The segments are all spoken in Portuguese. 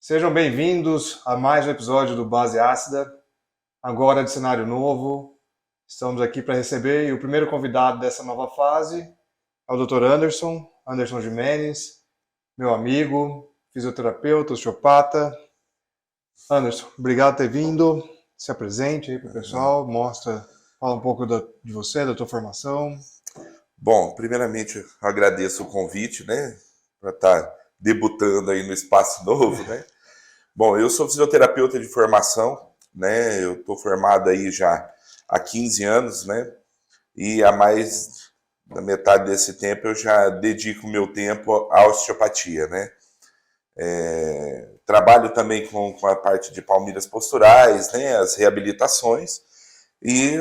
Sejam bem-vindos a mais um episódio do Base Ácida, agora de cenário novo. Estamos aqui para receber o primeiro convidado dessa nova fase, é o Dr. Anderson Jimenez, meu amigo, fisioterapeuta, osteopata. Anderson, obrigado por ter vindo. Se apresente aí para o pessoal, fala um pouco de você, da tua formação. Bom, primeiramente eu agradeço o convite, né, para estar debutando aí no espaço novo, né. Bom, eu sou fisioterapeuta de formação, né, eu estou formado aí já há 15 anos, né, e há mais da metade desse tempo eu já dedico meu tempo à osteopatia, né. Trabalho também com a parte de palmilhas posturais, né, as reabilitações, e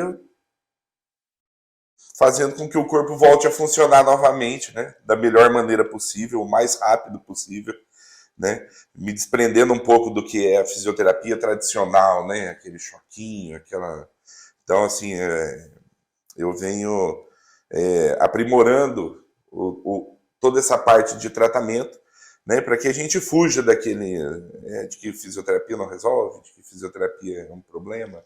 fazendo com que o corpo volte a funcionar novamente, né, da melhor maneira possível, o mais rápido possível, né, me desprendendo um pouco do que é a fisioterapia tradicional, né, aquele choquinho, aquela... Então, assim, eu venho aprimorando toda essa parte de tratamento, né, para que a gente fuja daquele de que fisioterapia não resolve, de que fisioterapia é um problema.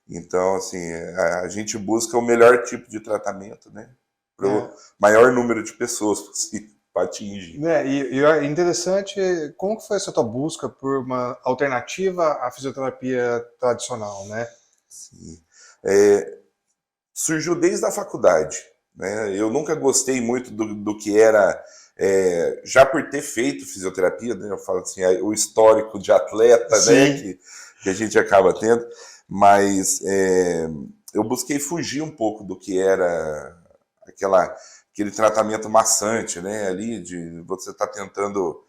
Então, assim, a gente busca o melhor tipo de tratamento, né, para o maior número de pessoas possível para atingir. E é interessante, como que foi essa tua busca por uma alternativa à fisioterapia tradicional, né? Sim. Surgiu desde a faculdade, né? Eu nunca gostei muito do que era, já por ter feito fisioterapia, né? Eu falo assim, o histórico de atleta, né? Sim. Que a gente acaba tendo, mas eu busquei fugir um pouco do que era aquele tratamento maçante, né? Ali de você estar tentando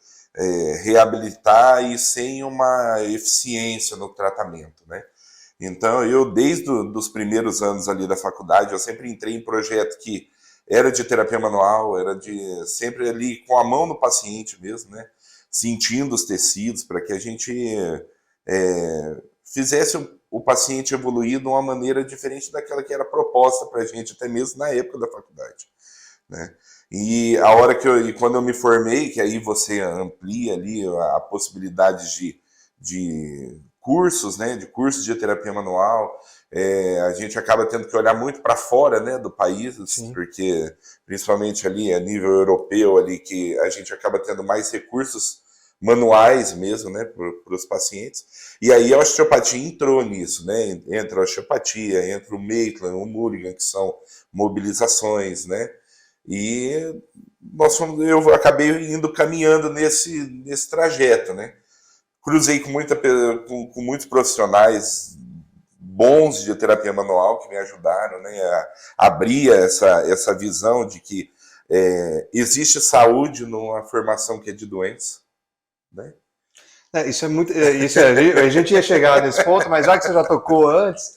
reabilitar e sem uma eficiência no tratamento, né? Então, eu, desde os primeiros anos ali da faculdade, eu sempre entrei em projeto que era de terapia manual, era de sempre ali com a mão no paciente mesmo, né? Sentindo os tecidos, para que a gente fizesse o paciente evoluir de uma maneira diferente daquela que era proposta para a gente, até mesmo na época da faculdade, né? E a hora e quando eu me formei, que aí você amplia ali a possibilidade de cursos, né, de cursos de terapia manual, a gente acaba tendo que olhar muito para fora, né, do país, Sim. porque principalmente ali a nível europeu ali que a gente acaba tendo mais recursos manuais mesmo, né, para os pacientes. E aí a osteopatia entrou nisso, né? Entra a osteopatia, entra o Maitland, o Mulligan, que são mobilizações, né? E eu acabei indo caminhando nesse trajeto, né? Cruzei com muitos profissionais bons de terapia manual que me ajudaram, né, a abrir essa visão de que existe saúde numa formação que é de doença, né? Isso é muito. A gente ia chegar nesse ponto, mas já que você já tocou antes,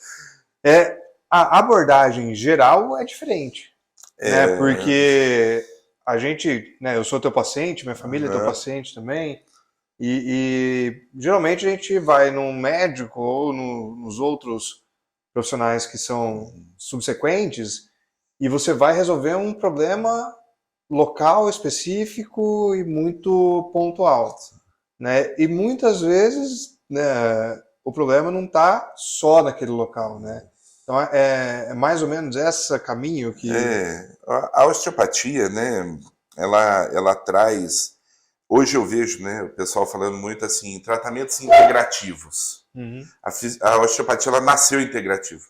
a abordagem geral é diferente, né? Porque a gente, né, eu sou teu paciente, minha família é teu paciente também, e geralmente a gente vai num médico ou nos outros profissionais que são subsequentes e você vai resolver um problema local, específico e muito pontual, né? E muitas vezes, né, o problema não está só naquele local, né? Então é mais ou menos esse caminho que... A osteopatia, né, ela traz... Hoje eu vejo, né, o pessoal falando muito assim, tratamentos integrativos. Uhum. A osteopatia, ela nasceu integrativa.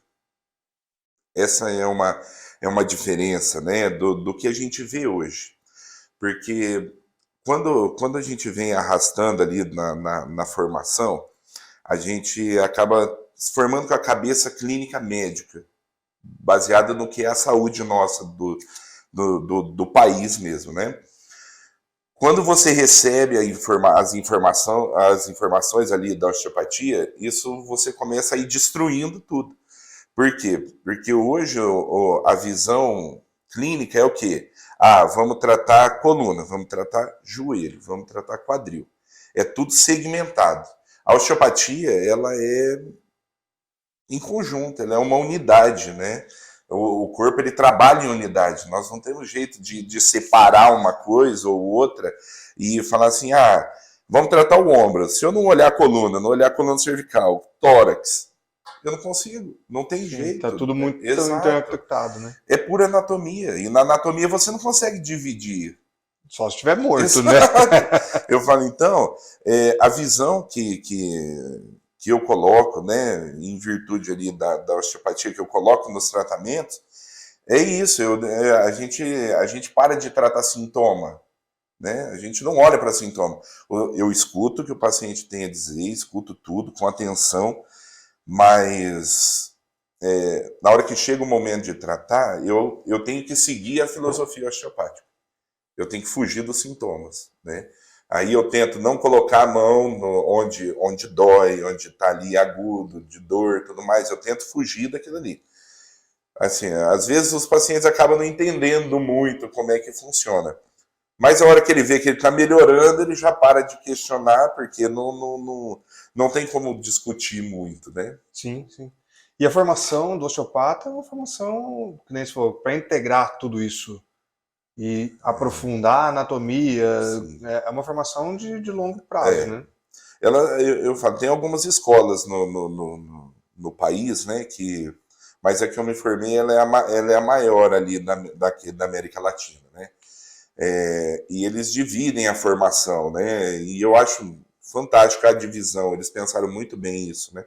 Essa é uma diferença, né, do que a gente vê hoje. Porque quando a gente vem arrastando ali na formação, a gente acaba se formando com a cabeça clínica médica, baseada no que é a saúde nossa do país mesmo, né? Quando você recebe as informações ali da osteopatia, isso você começa a ir destruindo tudo. Por quê? Porque hoje a visão clínica é o quê? Ah, vamos tratar coluna, vamos tratar joelho, vamos tratar quadril. É tudo segmentado. A osteopatia, ela é em conjunto, ela é uma unidade, né? O corpo, ele trabalha em unidade. Nós não temos jeito de separar uma coisa ou outra e falar assim, Vamos tratar o ombro. Se eu não olhar a coluna, não olhar a coluna cervical, tórax, eu não consigo. Não tem jeito. Tá tudo muito Exato. interconectado, né? É pura anatomia. E na anatomia você não consegue dividir. Só se estiver morto, Exato. né? Eu falo, então, a visão que eu coloco, né, em virtude ali da osteopatia que eu coloco nos tratamentos, é isso. A gente para de tratar sintoma. Né? A gente não olha para sintoma. Eu escuto o que o paciente tem a dizer, escuto tudo com atenção, mas na hora que chega o momento de tratar, eu tenho que seguir a filosofia osteopática. Eu tenho que fugir dos sintomas, né? Aí eu tento não colocar a mão onde dói, onde está ali agudo, de dor, tudo mais. Eu tento fugir daquilo ali. Assim, às vezes os pacientes acabam não entendendo muito como é que funciona. Mas a hora que ele vê que ele está melhorando, ele já para de questionar, porque não tem como discutir muito, né? Sim, sim. E a formação do osteopata é uma formação, que nem você falou, para integrar tudo isso e aprofundar a anatomia, é uma formação de longo prazo, né? Eu falo, tem algumas escolas no país, né, mas a que eu me formei, ela é a maior ali da América Latina, né? E eles dividem a formação, né? E eu acho fantástica a divisão, eles pensaram muito bem isso, né?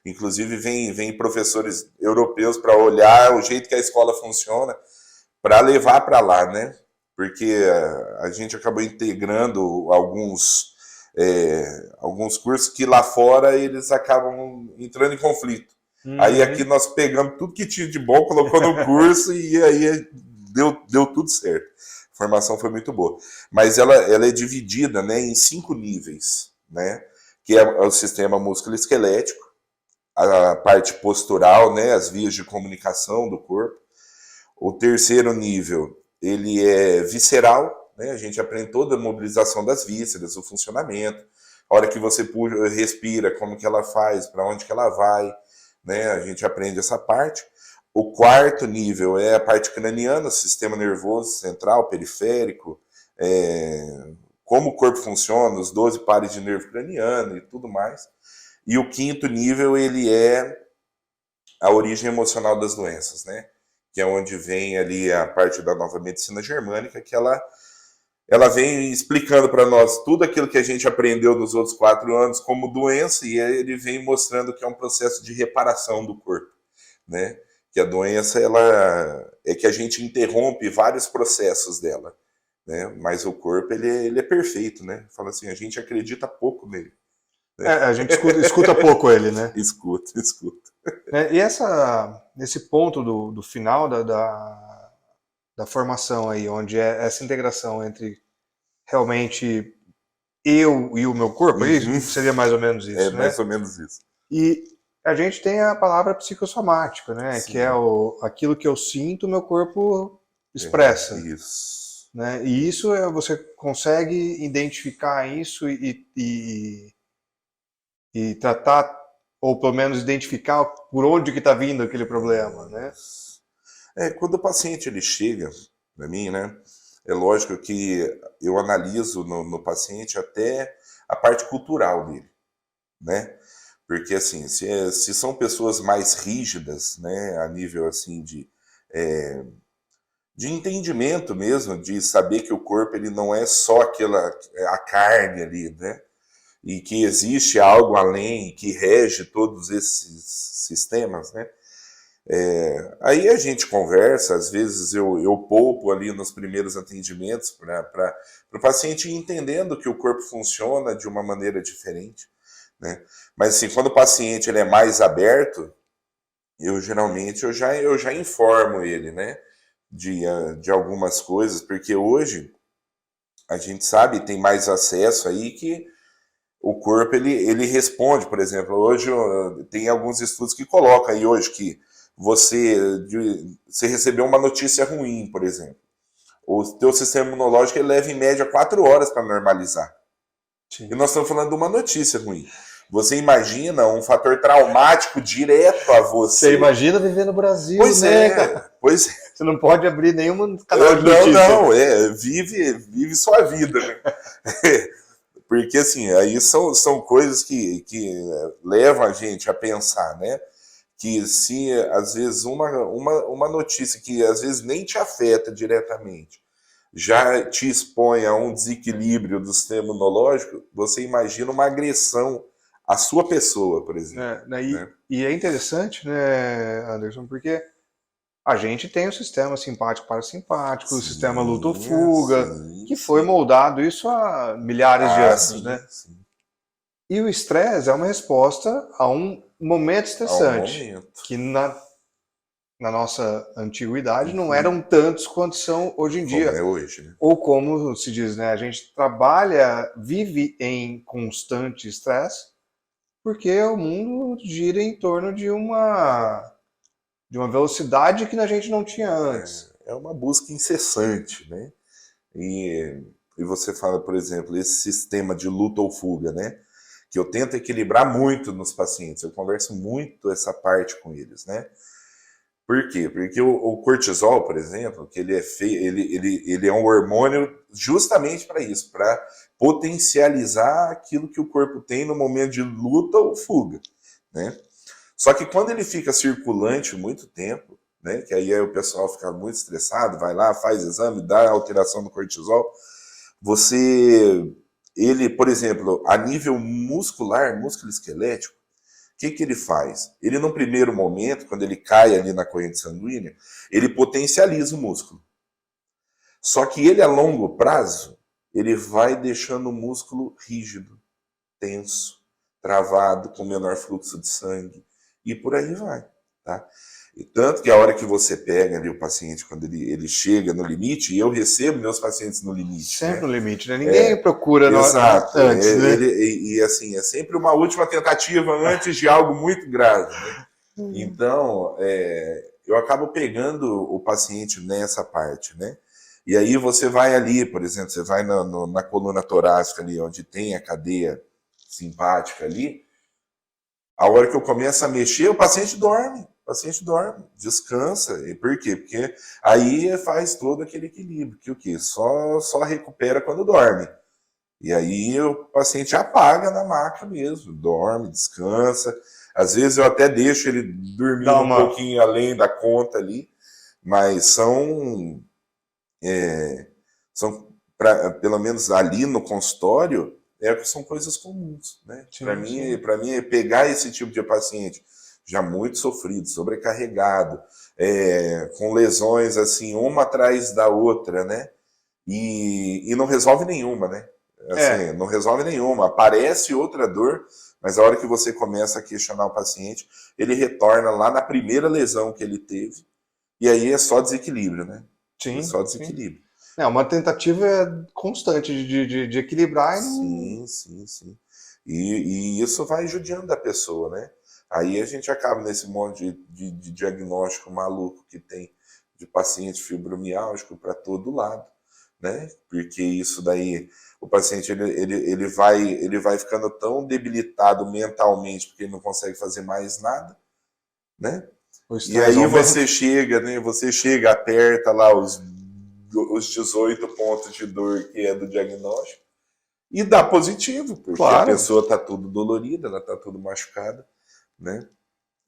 Inclusive vem professores europeus para olhar o jeito que a escola funciona, para levar para lá, né? Porque a gente acabou integrando alguns cursos que lá fora eles acabam entrando em conflito. Aí aqui nós pegamos tudo que tinha de bom, colocou no curso e aí deu tudo certo. A formação foi muito boa. Mas ela é dividida, né, em 5 níveis, né? Que é o sistema músculo-esquelético, a parte postural, né, as vias de comunicação do corpo. O terceiro nível, ele é visceral, né? A gente aprende toda a mobilização das vísceras, o funcionamento. A hora que você respira, como que ela faz, para onde que ela vai, né? A gente aprende essa parte. O quarto nível é a parte craniana, sistema nervoso central, periférico, como o corpo funciona, os 12 pares de nervo craniano e tudo mais. E o quinto nível, ele é a origem emocional das doenças, né? Que é onde vem ali a parte da nova medicina germânica, que ela vem explicando para nós tudo aquilo que a gente aprendeu nos outros 4 anos como doença, e ele vem mostrando que é um processo de reparação do corpo, né? Que a doença, ela é que a gente interrompe vários processos dela, né? Mas o corpo, ele é perfeito, né? Fala assim, a gente acredita pouco nele. Né? A gente escuta pouco ele, né? Escuta. E esse ponto do final da formação aí, onde é essa integração entre realmente eu e o meu corpo, isso seria mais ou menos isso, né? Mais ou menos isso. E a gente tem a palavra psicossomático, né? Sim. Que é aquilo que eu sinto, meu corpo expressa. Isso. Né? E isso você consegue identificar isso e tratar, ou pelo menos identificar por onde que está vindo aquele problema, né? Quando o paciente ele chega para mim, né? É lógico que eu analiso no paciente até a parte cultural dele, né? Porque assim, se são pessoas mais rígidas, né, a nível assim de entendimento mesmo, de saber que o corpo ele não é só a carne ali, né? E que existe algo além que rege todos esses sistemas, né? Aí a gente conversa, às vezes eu poupo ali nos primeiros atendimentos para o paciente ir entendendo que o corpo funciona de uma maneira diferente, né? Mas assim, quando o paciente ele é mais aberto, geralmente eu já informo ele, né, de algumas coisas, porque hoje a gente sabe, tem mais acesso aí que o corpo ele responde. Por exemplo, hoje tem alguns estudos que colocam aí hoje que você recebeu uma notícia ruim, por exemplo. O teu sistema imunológico ele leva em média 4 horas para normalizar. Sim. E nós estamos falando de uma notícia ruim. Você imagina um fator traumático direto a você. Você imagina viver no Brasil, pois né, cara? Pois é. Você não pode abrir nenhum canal de notícia. Não, vive sua vida, né? porque assim, aí são coisas que levam a gente a pensar, né? Que se às vezes uma notícia que às vezes nem te afeta diretamente já te expõe a um desequilíbrio do sistema imunológico, você imagina uma agressão à sua pessoa, por exemplo. Né? Né? E é interessante, né, Anderson, porque a gente tem o sistema simpático parasimpático, o sistema luta ou fuga, que foi moldado isso há milhares de anos, né? Sim. E o estresse é uma resposta a um momento estressante, momento. que na nossa antiguidade não eram tantos quanto são hoje em dia. Como é hoje, né? Ou como se diz, né? A gente trabalha, vive em constante estresse, porque o mundo gira em torno de uma velocidade que a gente não tinha antes. É uma busca incessante, né? E você fala, por exemplo, esse sistema de luta ou fuga, né? Que eu tento equilibrar muito nos pacientes, eu converso muito essa parte com eles, né? Por quê? Porque o cortisol, por exemplo, que ele é um hormônio justamente para isso, para potencializar aquilo que o corpo tem no momento de luta ou fuga, né? Só que quando ele fica circulante muito tempo, né, que aí o pessoal fica muito estressado, vai lá, faz exame, dá alteração no cortisol, ele, por exemplo, a nível muscular, músculo esquelético, o que ele faz? Ele, no primeiro momento, quando ele cai ali na corrente sanguínea, ele potencializa o músculo. Só que ele, a longo prazo, ele vai deixando o músculo rígido, tenso, travado, com menor fluxo de sangue, e por aí vai, tá? E tanto que a hora que você pega ali o paciente, quando ele chega no limite, e eu recebo meus pacientes no limite. Sempre né? no limite, né? Ninguém procura Exato. Antes, né? E assim, é sempre uma última tentativa antes de algo muito grave. Né? Então, eu acabo pegando o paciente nessa parte, né? E aí você vai ali, por exemplo, você vai na coluna torácica ali, onde tem a cadeia simpática ali, a hora que eu começo a mexer, o paciente dorme. O paciente dorme, descansa. E por quê? Porque aí faz todo aquele equilíbrio. Que o quê? Só recupera quando dorme. E aí o paciente apaga na maca mesmo. Dorme, descansa. Às vezes eu até deixo ele dormir um pouquinho além da conta ali. Mas são pelo menos ali no consultório, são coisas comuns, né? Para mim, pegar esse tipo de paciente já muito sofrido, sobrecarregado, com lesões assim, uma atrás da outra, né? E não resolve nenhuma, né? Assim, não resolve nenhuma. Aparece outra dor, mas a hora que você começa a questionar o paciente, ele retorna lá na primeira lesão que ele teve, e aí é só desequilíbrio, né? Sim. Só desequilíbrio. É uma tentativa constante de equilibrar. Sim. E isso vai judiando da pessoa, né? Aí a gente acaba nesse monte de diagnóstico maluco que tem de paciente fibromialgico para todo lado, né? Porque isso daí, o paciente ele vai ficando tão debilitado mentalmente porque ele não consegue fazer mais nada, né? E aí você chega, né? Você chega, aperta lá os 18 pontos de dor que é do diagnóstico e dá positivo, porque a pessoa está tudo dolorida, ela está tudo machucada, né?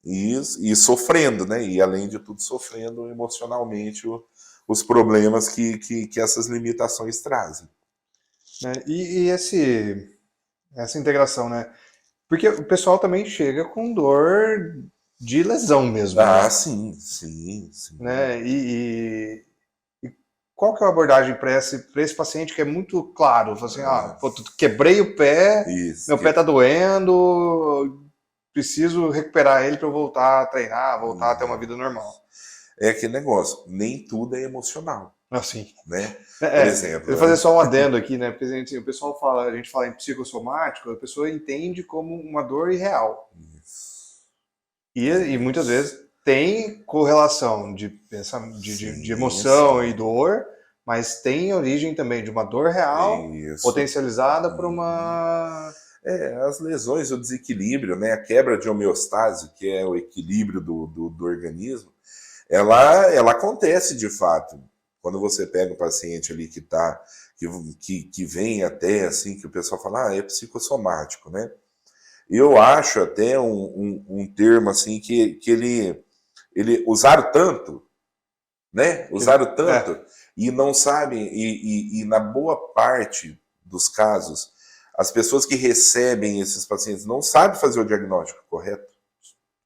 E sofrendo, né? E além de tudo, sofrendo emocionalmente os problemas que essas limitações trazem. E essa integração, né? Porque o pessoal também chega com dor de lesão mesmo. Né? Sim. Né? E qual que é a abordagem para esse paciente que é muito claro? Assim, quebrei o pé, meu pé tá doendo, preciso recuperar ele para eu voltar a treinar, voltar a ter uma vida normal. É aquele negócio, nem tudo é emocional. Assim. Né? Por exemplo. Vou fazer só um adendo aqui, né? Porque assim, o pessoal fala, a gente fala em psicossomático, a pessoa entende como uma dor irreal. E muitas vezes tem correlação de emoção e dor, mas tem origem também de uma dor real potencializada por uma... as lesões, o desequilíbrio, né? A quebra de homeostase, que é o equilíbrio do organismo, ela acontece de fato quando você pega um paciente ali que vem até assim, que o pessoal fala, é psicossomático, né? Eu acho até um termo assim que ele usaram tanto, né? Usaram tanto e não sabem, e na boa parte dos casos, as pessoas que recebem esses pacientes não sabem fazer o diagnóstico correto,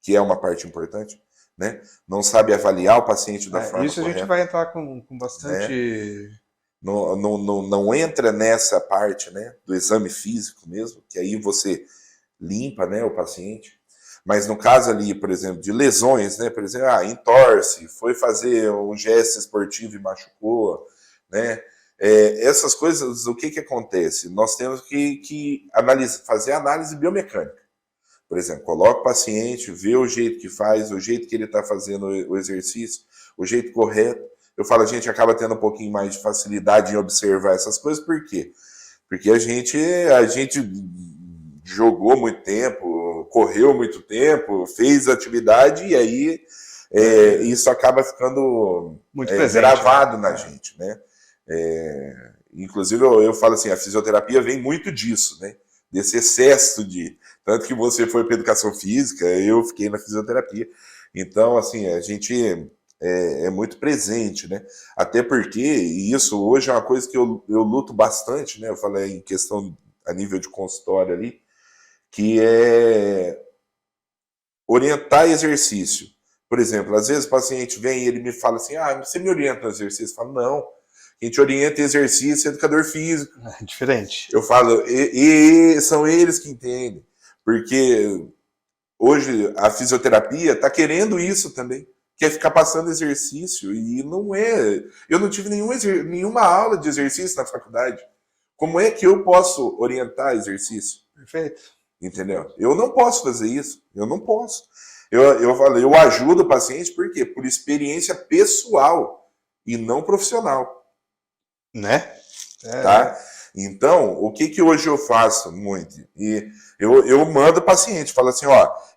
que é uma parte importante, né? Não sabe avaliar o paciente da forma isso a gente correta, vai entrar com né? bastante. Não entra nessa parte, né, do exame físico mesmo, que aí você limpa, né, o paciente. Mas no caso ali, por exemplo, de lesões, né, por exemplo, entorse, foi fazer um gesto esportivo e machucou, né? Essas coisas, o que acontece? Nós temos que fazer análise biomecânica. Por exemplo, coloca o paciente, vê o jeito que faz, o jeito que ele está fazendo o exercício, o jeito correto. Eu falo, a gente acaba tendo um pouquinho mais de facilidade em observar essas coisas, por quê? Porque a gente jogou muito tempo, correu muito tempo, fez atividade e aí isso acaba ficando muito presente, gravado na gente, né? Inclusive eu falo assim, a fisioterapia vem muito disso, né? Desse excesso de... Tanto que você foi para educação física, eu fiquei na fisioterapia. Então, assim, a gente é muito presente, né? Até porque, e isso hoje é uma coisa que eu luto bastante, né? Eu falei em questão a nível de consultório ali, que é orientar exercício. Por exemplo, às vezes o paciente vem e ele me fala assim, você me orienta no exercício? Eu falo, não, quem te orienta em exercício é educador físico. É diferente. Eu falo, e são eles que entendem, porque hoje a fisioterapia está querendo isso também, quer ficar passando exercício, e não é. Eu não tive nenhuma aula de exercício na faculdade. Como é que eu posso orientar exercício? Perfeito. Entendeu? Eu não posso fazer isso. Eu não posso. Eu ajudo o paciente por quê? Por experiência pessoal e não profissional. Né? Tá? Então, o que hoje eu faço muito? E eu mando o paciente, falo assim,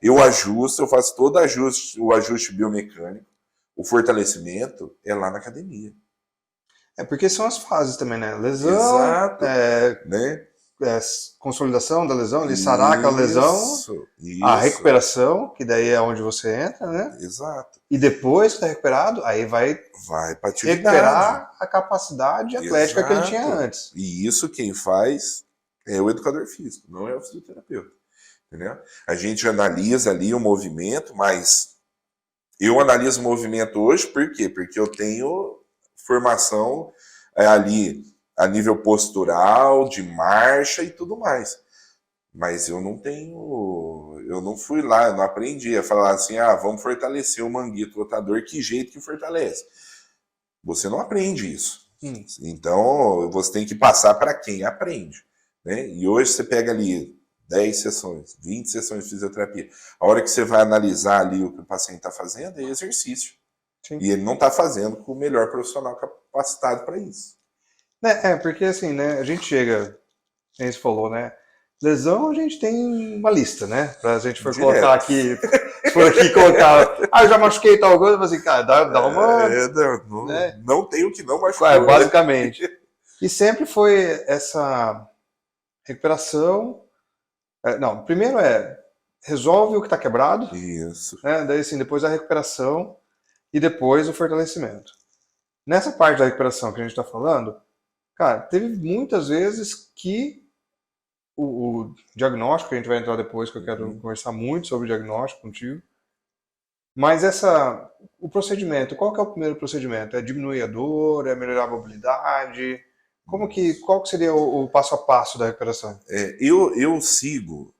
eu ajusto, eu faço todo o ajuste biomecânico, o fortalecimento é lá na academia. Porque são as fases também, né? Lesão, Exato. Né? Consolidação da lesão, ali sarar aquela lesão, a recuperação, que daí é onde você entra, né? Exato. E depois que está recuperado, aí vai para recuperar a capacidade atlética que ele tinha antes. E isso quem faz é o educador físico, não é o fisioterapeuta. Entendeu? A gente analisa ali o movimento, mas eu analiso o movimento hoje por quê? Porque eu tenho formação ali a nível postural, de marcha e tudo mais. Mas eu não fui lá, eu não aprendi a falar assim, vamos fortalecer o manguito rotador, que jeito que fortalece? Você não aprende isso. Então, você tem que passar para quem aprende. Né? E hoje você pega ali 10 sessões, 20 sessões de fisioterapia. A hora que você vai analisar ali o que o paciente está fazendo é exercício. Sim. E ele não está fazendo com o melhor profissional capacitado para isso. Porque assim, né, a gente chega, como você falou, né? Lesão, a gente tem uma lista, né? Pra gente for colocar aqui, se for aqui colocar, eu já machuquei tal coisa, assim, cara, dá uma... não tem o que não machucar. Basicamente. E sempre foi essa recuperação. Não, primeiro resolve o que está quebrado. Isso. Né? Daí, assim, depois a recuperação e depois o fortalecimento. Nessa parte da recuperação que a gente está falando, cara, teve muitas vezes que o diagnóstico, que a gente vai entrar depois, que eu quero conversar muito sobre o diagnóstico contigo, mas o procedimento, qual que é o primeiro procedimento? É diminuir a dor? É melhorar a mobilidade? Qual que seria o passo a passo da recuperação? Eu sigo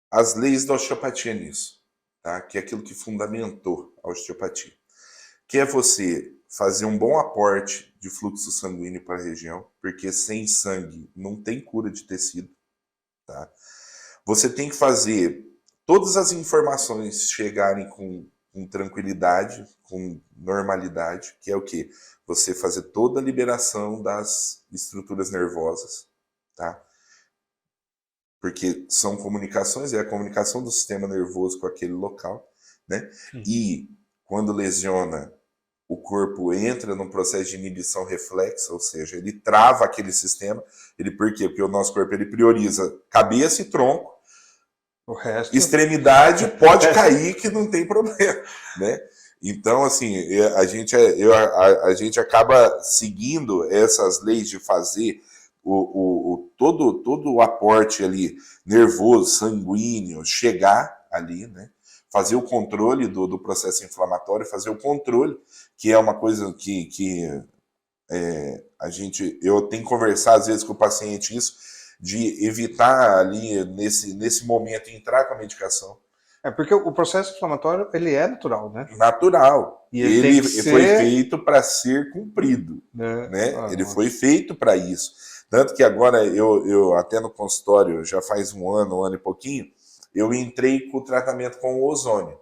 as leis da osteopatia nisso, tá? Que é aquilo que fundamentou a osteopatia. Que é você fazer um bom aporte de fluxo sanguíneo para a região, porque sem sangue não tem cura de tecido, tá? Você tem que fazer todas as informações chegarem com tranquilidade, com normalidade, que é o quê? Você fazer toda a liberação das estruturas nervosas, tá? Porque são comunicações, é a comunicação do sistema nervoso com aquele local, né? E quando lesiona o corpo entra num processo de inibição reflexa, ou seja, ele trava aquele sistema. Por quê? Porque o nosso corpo ele prioriza cabeça e tronco. O resto... Extremidade pode cair que não tem problema, né? Então, assim, a gente acaba seguindo essas leis de fazer todo o aporte ali nervoso, sanguíneo, chegar ali, né? Fazer o controle do processo inflamatório, fazer o controle, que é uma coisa que eu tenho que conversar às vezes com o paciente isso, de evitar ali nesse momento entrar com a medicação. Porque o processo inflamatório, ele é natural, né? Natural. E ele foi feito para ser cumprido, né? Ele foi feito para isso. Tanto que agora, eu até no consultório, já faz um ano e pouquinho, eu entrei com o tratamento com o ozônio,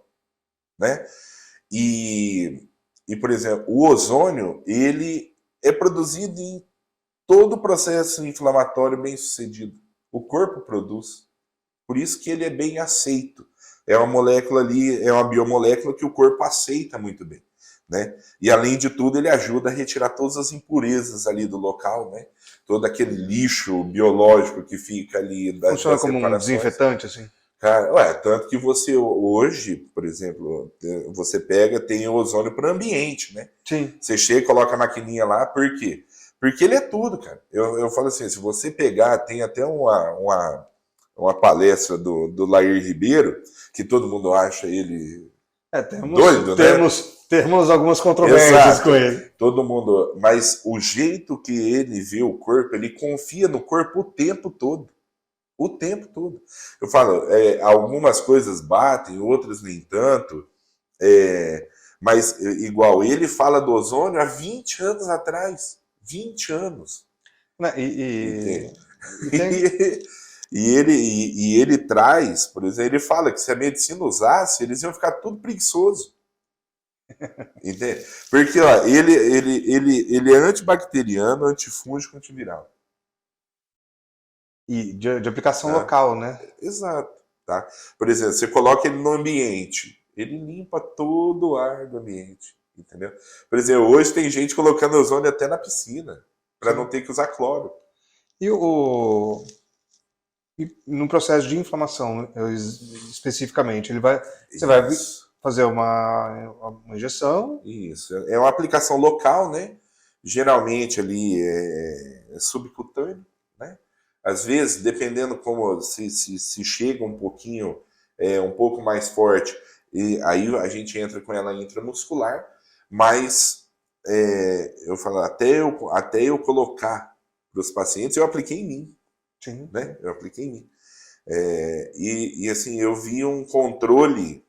né? E, por exemplo, o ozônio, ele é produzido em todo o processo inflamatório bem sucedido. O corpo produz. Por isso que ele é bem aceito. É uma molécula ali, é uma biomolécula que o corpo aceita muito bem, né? E além de tudo, ele ajuda a retirar todas as impurezas ali do local, né? Todo aquele lixo biológico que fica ali das Funciona como um separações. desinfetante, assim? Cara, tanto que você hoje, por exemplo, você tem o ozônio para o ambiente, né? Sim. Você chega e coloca a maquininha lá, por quê? Porque ele é tudo, cara. Eu falo assim, se você pegar, tem até uma palestra do Lair Ribeiro, que todo mundo acha ele doido, né? Temos algumas controvérsias. Exato. Com ele. Todo mundo, mas o jeito que ele vê o corpo, ele confia no corpo o tempo todo. O tempo todo. Eu falo, algumas coisas batem, outras nem tanto, mas igual, ele fala do ozônio há 20 anos atrás. 20 anos. E ele traz, por exemplo, ele fala que se a medicina usasse, eles iam ficar tudo preguiçoso. Entende? Porque ó, ele é antibacteriano, antifúngico, antiviral. E de aplicação local, né? Exato. Tá? Por exemplo, você coloca ele no ambiente, ele limpa todo o ar do ambiente. Entendeu? Por exemplo, hoje tem gente colocando ozônio até na piscina, para não ter que usar cloro. E no processo de inflamação, especificamente, você vai fazer uma injeção? Isso. É uma aplicação local, né? Geralmente ali é subcutâneo, né? Às vezes, dependendo como se chega um pouquinho, um pouco mais forte, e aí a gente entra com ela intramuscular, mas eu falo, até eu colocar para os pacientes, eu apliquei em mim. Sim. Né? Eu apliquei em mim. E assim, eu vi um controle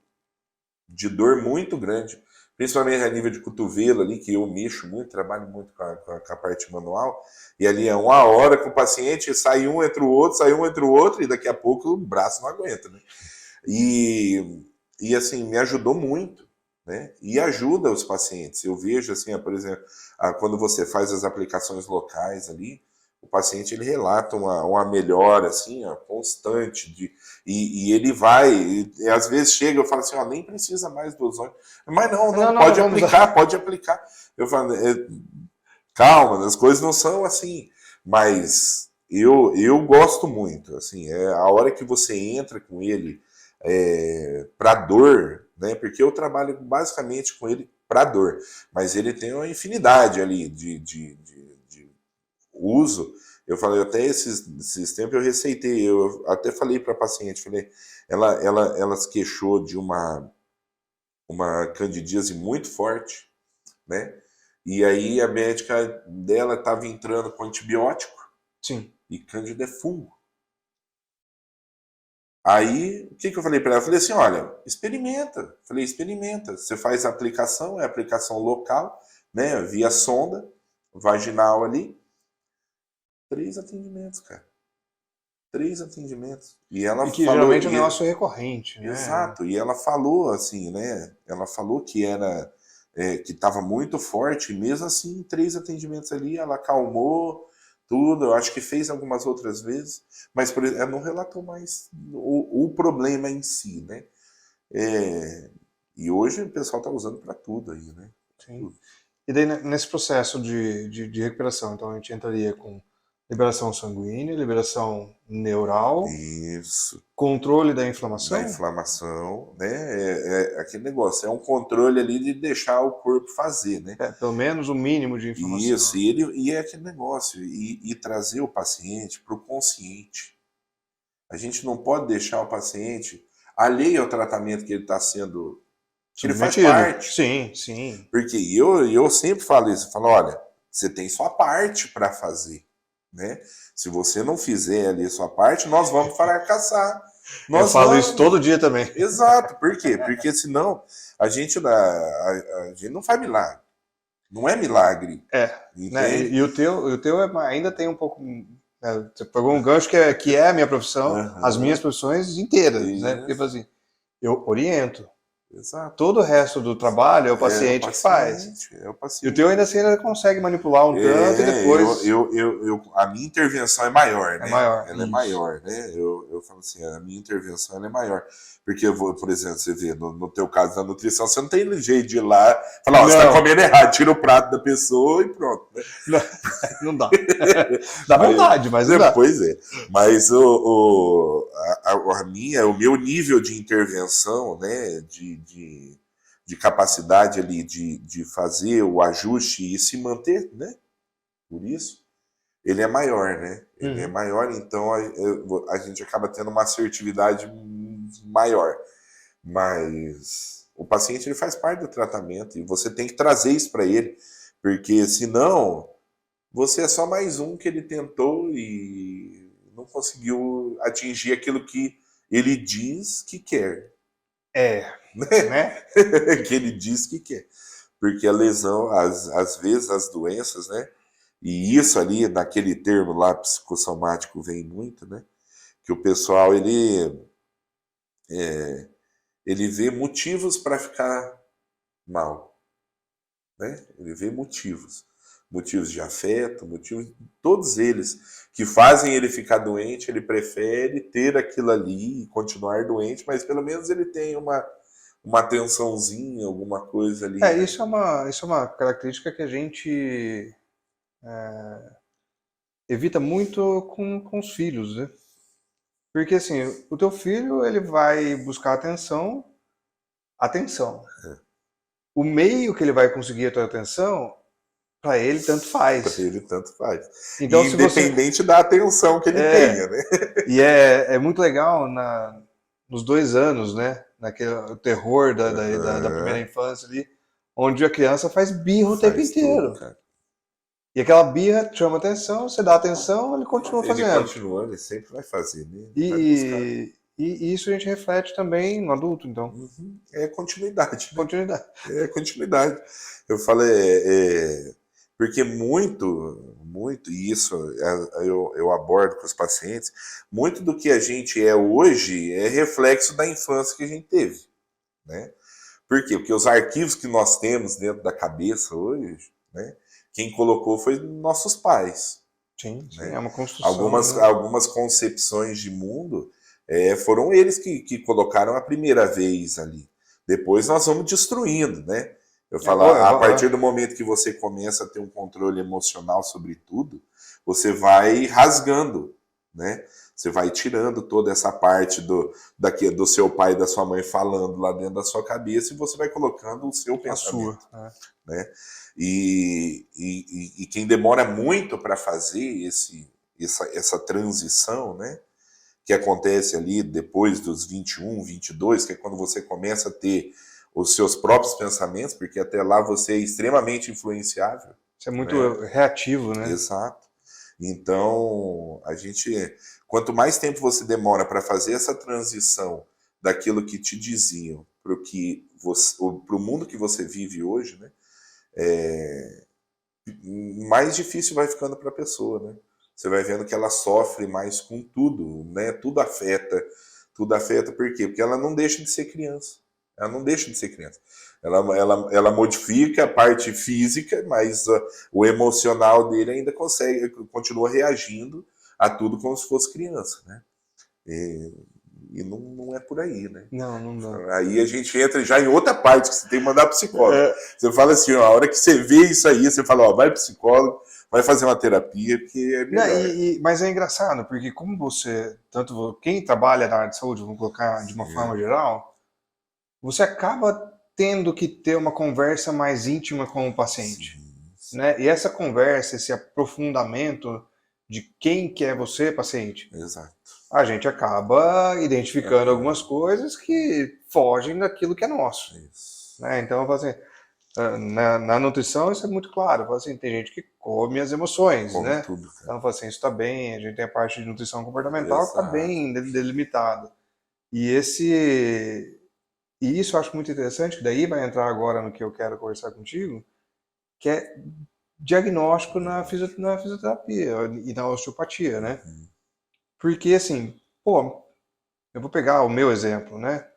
de dor muito grande, principalmente a nível de cotovelo ali, que eu mexo muito, trabalho muito com a parte manual, e ali é 1 hora com o paciente, sai um entre o outro, e daqui a pouco o braço não aguenta, né? E assim, me ajudou muito, né? E ajuda os pacientes. Eu vejo assim, por exemplo, quando você faz as aplicações locais ali, o paciente ele relata uma melhora assim, constante e ele vai, e às vezes chega, eu falo assim, nem precisa mais do ozônio, mas não, pode aplicar. Eu falo, calma, as coisas não são assim, mas eu gosto muito, assim, a hora que você entra com ele para dor, né? Porque eu trabalho basicamente com ele para dor, mas ele tem uma infinidade ali de uso. Eu falei, até esses tempos eu receitei, eu até falei para a paciente, falei, ela se queixou de uma candidíase muito forte, né? E aí a médica dela estava entrando com antibiótico. Sim. E cândida é fungo. Aí, o que eu falei para ela? Eu falei assim, olha, experimenta. Falei, experimenta. Você faz a aplicação, é aplicação local, né? Via sonda vaginal ali. 3 atendimentos, cara. 3 atendimentos. E ela que falou, geralmente é um negócio recorrente, né? Exato. E ela falou assim, né? Ela falou que era que estava muito forte, e mesmo assim, 3 atendimentos ali, ela acalmou tudo. Eu acho que fez algumas outras vezes, mas ela não relatou mais o problema em si, né? E hoje o pessoal está usando para tudo aí, né? Sim. E daí, nesse processo de recuperação, então a gente entraria com liberação sanguínea, liberação neural, Isso. controle da Da inflamação? inflamação, né? É aquele negócio, é um controle ali de deixar o corpo fazer, né? Pelo menos o mínimo de Isso, inflamação. e é aquele negócio, e trazer o paciente para o consciente. A gente não pode deixar o paciente alheio ao tratamento que ele está sendo, que ele faz Submetido. parte. Sim, sim. Porque eu sempre falo isso, eu falo, olha, você tem sua parte para fazer, né? Se você não fizer ali a sua parte, nós vamos fracassar. Eu Nós falo isso todo vamos. dia também. Exato, por quê? Porque senão a gente não faz milagre. Não é milagre, Né? entende? E o teu ainda tem um pouco. Né? Você pegou um gancho que é a minha profissão, as minhas Aham, profissões inteiras, né? Porque isso, assim, eu oriento. exato. Todo o resto do trabalho é o É o paciente que faz. paciente, é o E o teu paciente. ainda assim ainda consegue manipular um tanto e depois A minha intervenção é maior, é né? maior. Ela é Isso. maior, né? Eu falo assim, a minha intervenção ela é maior. Porque eu vou, por exemplo, você vê, no teu caso da nutrição, você não tem jeito de ir lá e falar, ó, você tá Não, comendo errado, tira o prato da pessoa e pronto, né? não, não dá. Dá Mas, vontade, mas não dá. pois é. Mas o meu nível de intervenção, né, de capacidade ali de fazer o ajuste e se manter, né? Por isso, ele é maior, né? Ele é Uhum. maior, então a gente acaba tendo uma assertividade maior. Mas o paciente ele faz parte do tratamento e você tem que trazer isso para ele, porque senão você é só mais um que ele tentou e não conseguiu atingir aquilo que ele diz que quer, É, né? né? Que ele diz que quer. Porque a lesão, às vezes as doenças, né? E isso ali, naquele termo lá psicossomático vem muito, né? Que o pessoal, ele vê motivos para ficar mal, né? Ele vê motivos. Motivos de afeto, motivos, todos eles que fazem ele ficar doente, ele prefere ter aquilo ali e continuar doente, mas pelo menos ele tem uma atençãozinha, alguma coisa ali, né? Isso é uma característica que a gente evita muito com os filhos, né? Porque assim, o teu filho ele vai buscar atenção, atenção. O meio que ele vai conseguir a tua atenção, para ele tanto Para faz. ele tanto faz. Então, E se você independente da atenção que ele é tenha, né? e é muito legal nos 2 anos, né? Naquele o terror da primeira Aham. infância ali, onde a criança faz birra o tempo Faz tudo, inteiro. cara. E aquela birra chama atenção, você dá atenção, ele continua Ele fazendo. continua, ele sempre vai fazer, né? Ele vai buscar. E isso a gente reflete também no adulto, então. Uhum. É continuidade, né? Continuidade. É continuidade. Eu falo, porque muito, e isso eu abordo com os pacientes, muito do que a gente é hoje é reflexo da infância que a gente teve, né? Por quê? Porque os arquivos que nós temos dentro da cabeça hoje, né? Quem colocou foi nossos pais, Sim, sim, é né? uma construção, Algumas, né? algumas concepções de mundo foram eles que colocaram a primeira vez ali. Depois nós vamos destruindo, né? Eu É, falo, a partir do momento que você começa a ter um controle emocional sobre tudo, você vai rasgando, né? Você vai tirando toda essa parte do seu pai e da sua mãe falando lá dentro da sua cabeça e você vai colocando o seu a sua. pensamento, né? E quem demora muito para fazer essa transição, né? Que acontece ali depois dos 21, 22, que é quando você começa a ter os seus próprios pensamentos, porque até lá você é extremamente influenciável, Isso é muito né? reativo, né? Exato. Então, quanto mais tempo você demora para fazer essa transição daquilo que te diziam para o mundo que você vive hoje, né? Mais difícil vai ficando para a pessoa, né? Você vai vendo que ela sofre mais com tudo, né? Tudo afeta por quê? Porque ela não deixa de ser criança. Ela não deixa de ser criança. Ela modifica a parte física, mas o emocional dele ainda continua reagindo a tudo como se fosse criança, né? E E não é por aí, né? Não. Aí a gente entra já em outra parte que você tem que mandar psicólogo. É. Você fala assim, ó, a hora que você vê isso aí, você fala, ó, vai pro psicólogo, vai fazer uma terapia, porque é Não, melhor. mas é engraçado, porque como você, quem trabalha na área de saúde, vamos colocar de uma forma geral, você acaba tendo que ter uma conversa mais íntima com o paciente. Sim. Né? E essa conversa, esse aprofundamento de quem que é você, paciente, Exato. a gente acaba identificando algumas coisas que fogem daquilo que é nosso. Isso. Né? Então, assim, na nutrição isso é muito claro. Assim, tem gente que come as emoções, Come né? tudo, cara. Então, assim, isso está bem. A gente tem a parte de nutrição comportamental que está Exato. bem delimitada. E isso eu acho muito interessante, que daí vai entrar agora no que eu quero conversar contigo, que é diagnóstico na fisioterapia e na osteopatia, né? Porque, assim, pô, eu vou pegar o meu exemplo, né?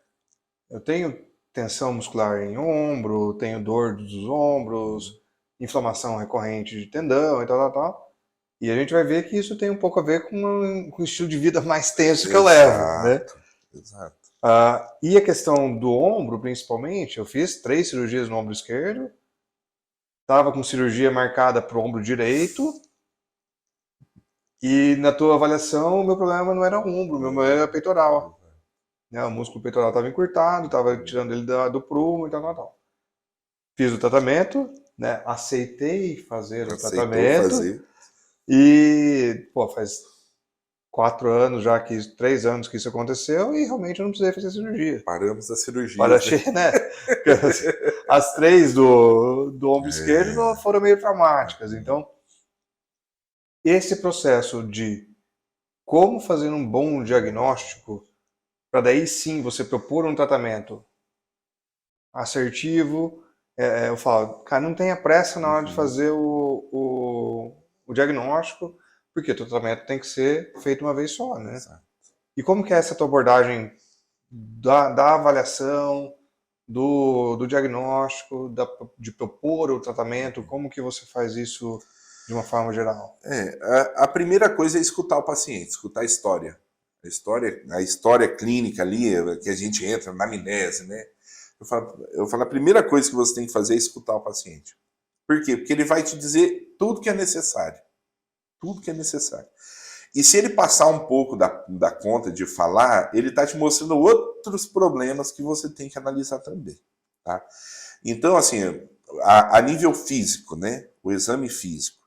Eu tenho tensão muscular em ombro, tenho dor dos ombros, inflamação recorrente de tendão e tal. E a gente vai ver que isso tem um pouco a ver com o estilo de vida mais tenso que eu levo, né? Exato. E a questão do ombro, principalmente, eu fiz 3 cirurgias no ombro esquerdo, estava com cirurgia marcada para o ombro direito, e na tua avaliação, o meu problema não era o ombro, o meu problema era peitoral. Né? O músculo peitoral estava encurtado, estava tirando ele do prumo e tal. Fiz o tratamento, né? Aceitei fazer o tratamento. Fazer. E, pô, faz 4 anos já, 3 anos que isso aconteceu e realmente eu não precisei fazer cirurgia. Paramos a cirurgia. Né? As 3 do ombro esquerdo foram meio traumáticas. Então, esse processo de como fazer um bom diagnóstico para daí sim você propor um tratamento assertivo, eu falo, cara, não tenha pressa na hora de fazer o diagnóstico, porque o tratamento tem que ser feito uma vez só, né? Exato. E como que é essa tua abordagem da avaliação, do diagnóstico, de propor o tratamento, como que você faz isso de uma forma geral? A primeira coisa é escutar o paciente, escutar a história. A história clínica ali, que a gente entra na anamnese, né? Eu falo, a primeira coisa que você tem que fazer é escutar o paciente. Por quê? Porque ele vai te dizer tudo que é necessário. Tudo que é necessário. E se ele passar um pouco da conta de falar, ele está te mostrando outros problemas que você tem que analisar também. Tá? Então, assim, a nível físico, né? O exame físico,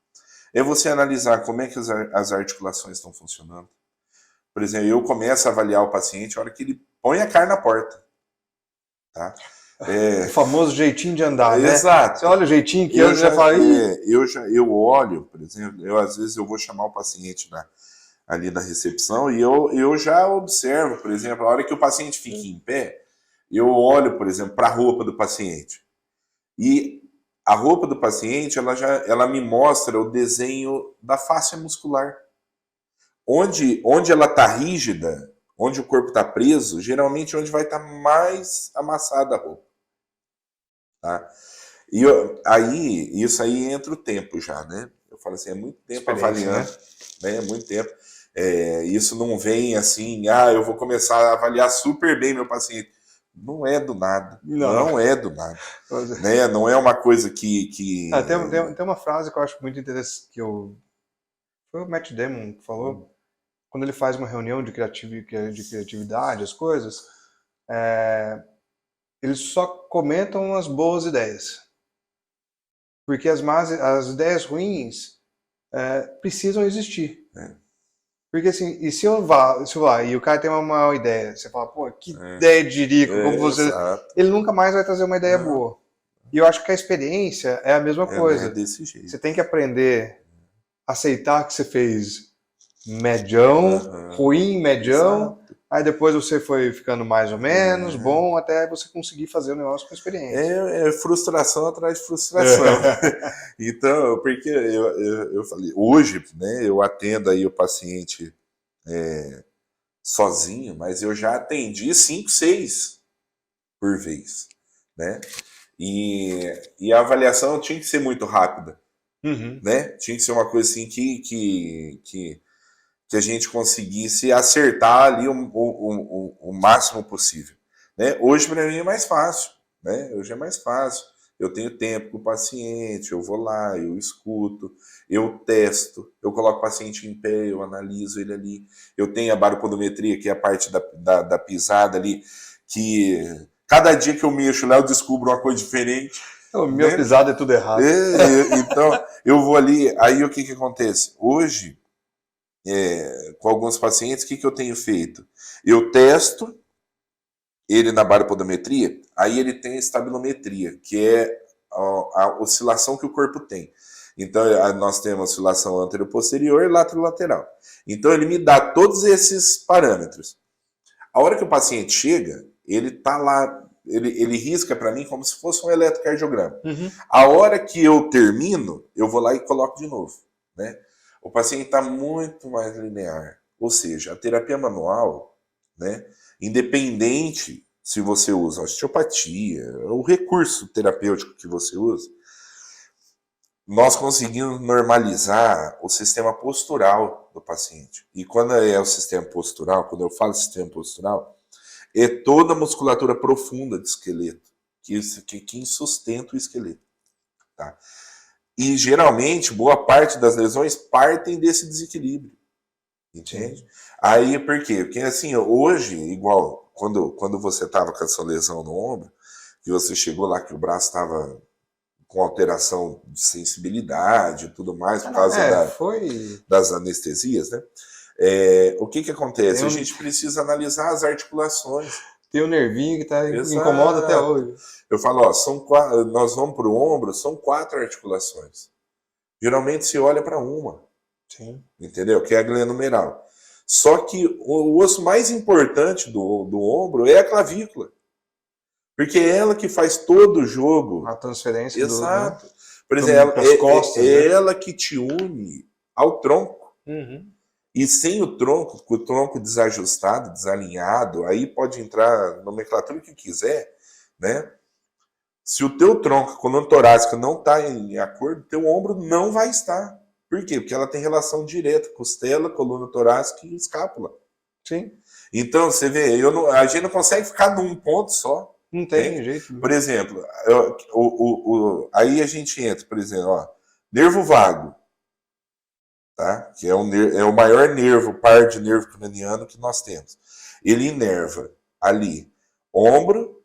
é você analisar como é que as articulações estão funcionando. Por exemplo, eu começo a avaliar o paciente a hora que ele põe a cara na porta. Tá? O famoso jeitinho de andar, né? Exato. Você olha o jeitinho que eu já falei. Eu olho, por exemplo, às vezes eu vou chamar o paciente ali na recepção e eu já observo, por exemplo, a hora que o paciente fica em pé, eu olho, por exemplo, para a roupa do paciente. E a roupa do paciente, ela me mostra o desenho da face muscular. Onde ela está rígida, onde o corpo está preso, geralmente é onde vai estar mais amassada a roupa. Tá? E isso aí entra o tempo já, né? Eu falo assim, é muito tempo avaliando, né? É muito tempo. Isso não vem assim, eu vou começar a avaliar super bem meu paciente. Não é do nada. Não é do nada. Né? Não é uma coisa que... Tem uma frase que eu acho muito interessante, foi o Matt Damon que falou, quando ele faz uma reunião de criatividade, as coisas, eles só comentam as boas ideias. Porque as ideias ruins precisam existir. Porque assim, e se eu vá e o cara tem uma má ideia, você fala, pô, que ideia de jirico, como você. Exato. Ele nunca mais vai trazer uma ideia boa. E eu acho que a experiência é a mesma coisa. É desse jeito. Você tem que aprender a aceitar que você fez medião, ruim, medião. Exato. Aí depois você foi ficando mais ou menos, bom, até você conseguir fazer o negócio com experiência. É frustração atrás de frustração. Então, porque eu falei, hoje, né, eu atendo aí o paciente sozinho, mas eu já atendi 5, 6 por vez, né? E a avaliação tinha que ser muito rápida, né? Tinha que ser uma coisa assim que que a gente conseguisse acertar ali o máximo possível. Né? Hoje, para mim, é mais fácil. Né? Hoje é mais fácil. Eu tenho tempo com o paciente, eu vou lá, eu escuto, eu testo, eu coloco o paciente em pé, eu analiso ele ali. Eu tenho a baropodometria, que é a parte da pisada ali, que cada dia que eu mexo lá eu descubro uma coisa diferente. O meu né? pisado é tudo errado. Então, eu vou ali, aí o que acontece? Hoje, com alguns pacientes, o que eu tenho feito? Eu testo ele na baropodometria, aí ele tem a estabilometria, que é a oscilação que o corpo tem. Então, nós temos oscilação anterior-posterior e lateral-lateral. Então, ele me dá todos esses parâmetros. A hora que o paciente chega, ele tá lá, ele risca para mim como se fosse um eletrocardiograma. Uhum. A hora que eu termino, eu vou lá e coloco de novo. Né? O paciente está muito mais linear. Ou seja, a terapia manual, né, independente se você usa osteopatia, o recurso terapêutico que você usa, nós conseguimos normalizar o sistema postural do paciente. E quando é o sistema postural, quando eu falo sistema postural, é toda a musculatura profunda do esqueleto, que sustenta o esqueleto. Tá? E geralmente, boa parte das lesões partem desse desequilíbrio. Entende? Sim. Aí, por quê? Porque assim, hoje, igual quando você estava com essa lesão no ombro, que você chegou lá que o braço estava com alteração de sensibilidade e tudo mais, por causa das anestesias, né? O que acontece? A gente precisa analisar as articulações. Tem um nervinho que incomoda até hoje. Eu falo, nós vamos para o ombro, são 4 articulações. Geralmente se olha para uma. Sim. Entendeu? Que é a glenomeral. Só que o osso mais importante do ombro é a clavícula. Porque é ela que faz todo o jogo. A transferência. Exato. Por exemplo, costas, é ela que te une ao tronco. Uhum. E sem o tronco desajustado, desalinhado, aí pode entrar nomenclatura que quiser, né? Se o teu tronco, a coluna torácica não está em acordo, teu ombro não vai estar. Por quê? Porque ela tem relação direta, costela, coluna torácica e escápula. Sim. Então, você vê, a gente não consegue ficar num ponto só. Não tem jeito. Por exemplo, aí a gente entra, por exemplo, nervo vago, tá? Que é o maior par de nervo craniano que nós temos. Ele inerva ali ombro,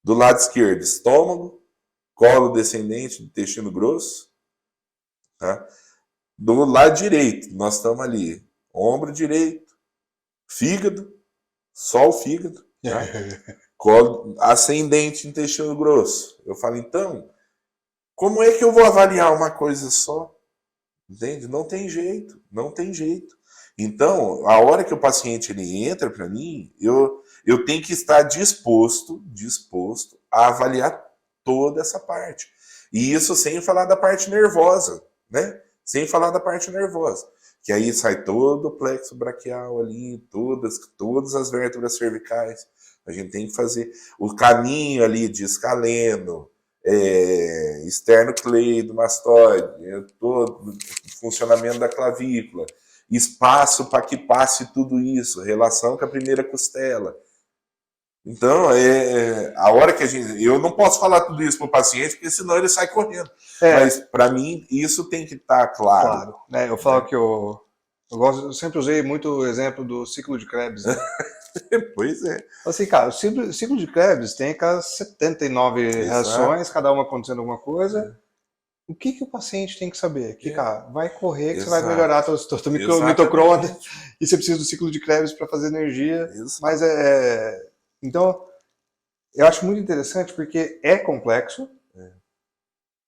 do lado esquerdo estômago, colo descendente, intestino grosso, tá? Do lado direito, nós estamos ali, ombro direito, fígado, só o fígado, tá? Colo ascendente, intestino grosso. Eu falo, então, como é que eu vou avaliar uma coisa só? Entende? Não tem jeito, não tem jeito. Então, a hora que o paciente ele entra para mim, eu tenho que estar disposto a avaliar toda essa parte. E isso sem falar da parte nervosa, né? Sem falar da parte nervosa. Que aí sai todo o plexo braquial ali, todas as vértebras cervicais. A gente tem que fazer o caminho ali de escaleno, esternocleidomastoide, todo o funcionamento da clavícula, espaço para que passe tudo isso, relação com a primeira costela. Então, a hora que eu não posso falar tudo isso para o paciente, porque senão ele sai correndo. Mas, para mim, isso tem que estar claro. Eu falo que eu sempre usei muito o exemplo do ciclo de Krebs, né? Pois é. Assim, cara, o ciclo de Krebs tem aquelas 79 reações, cada uma acontecendo alguma coisa. O que o paciente tem que saber? Que, cara, vai correr que você vai melhorar a tua mitocôndria e você precisa do ciclo de Krebs para fazer energia. Isso. Mas então, eu acho muito interessante porque é complexo,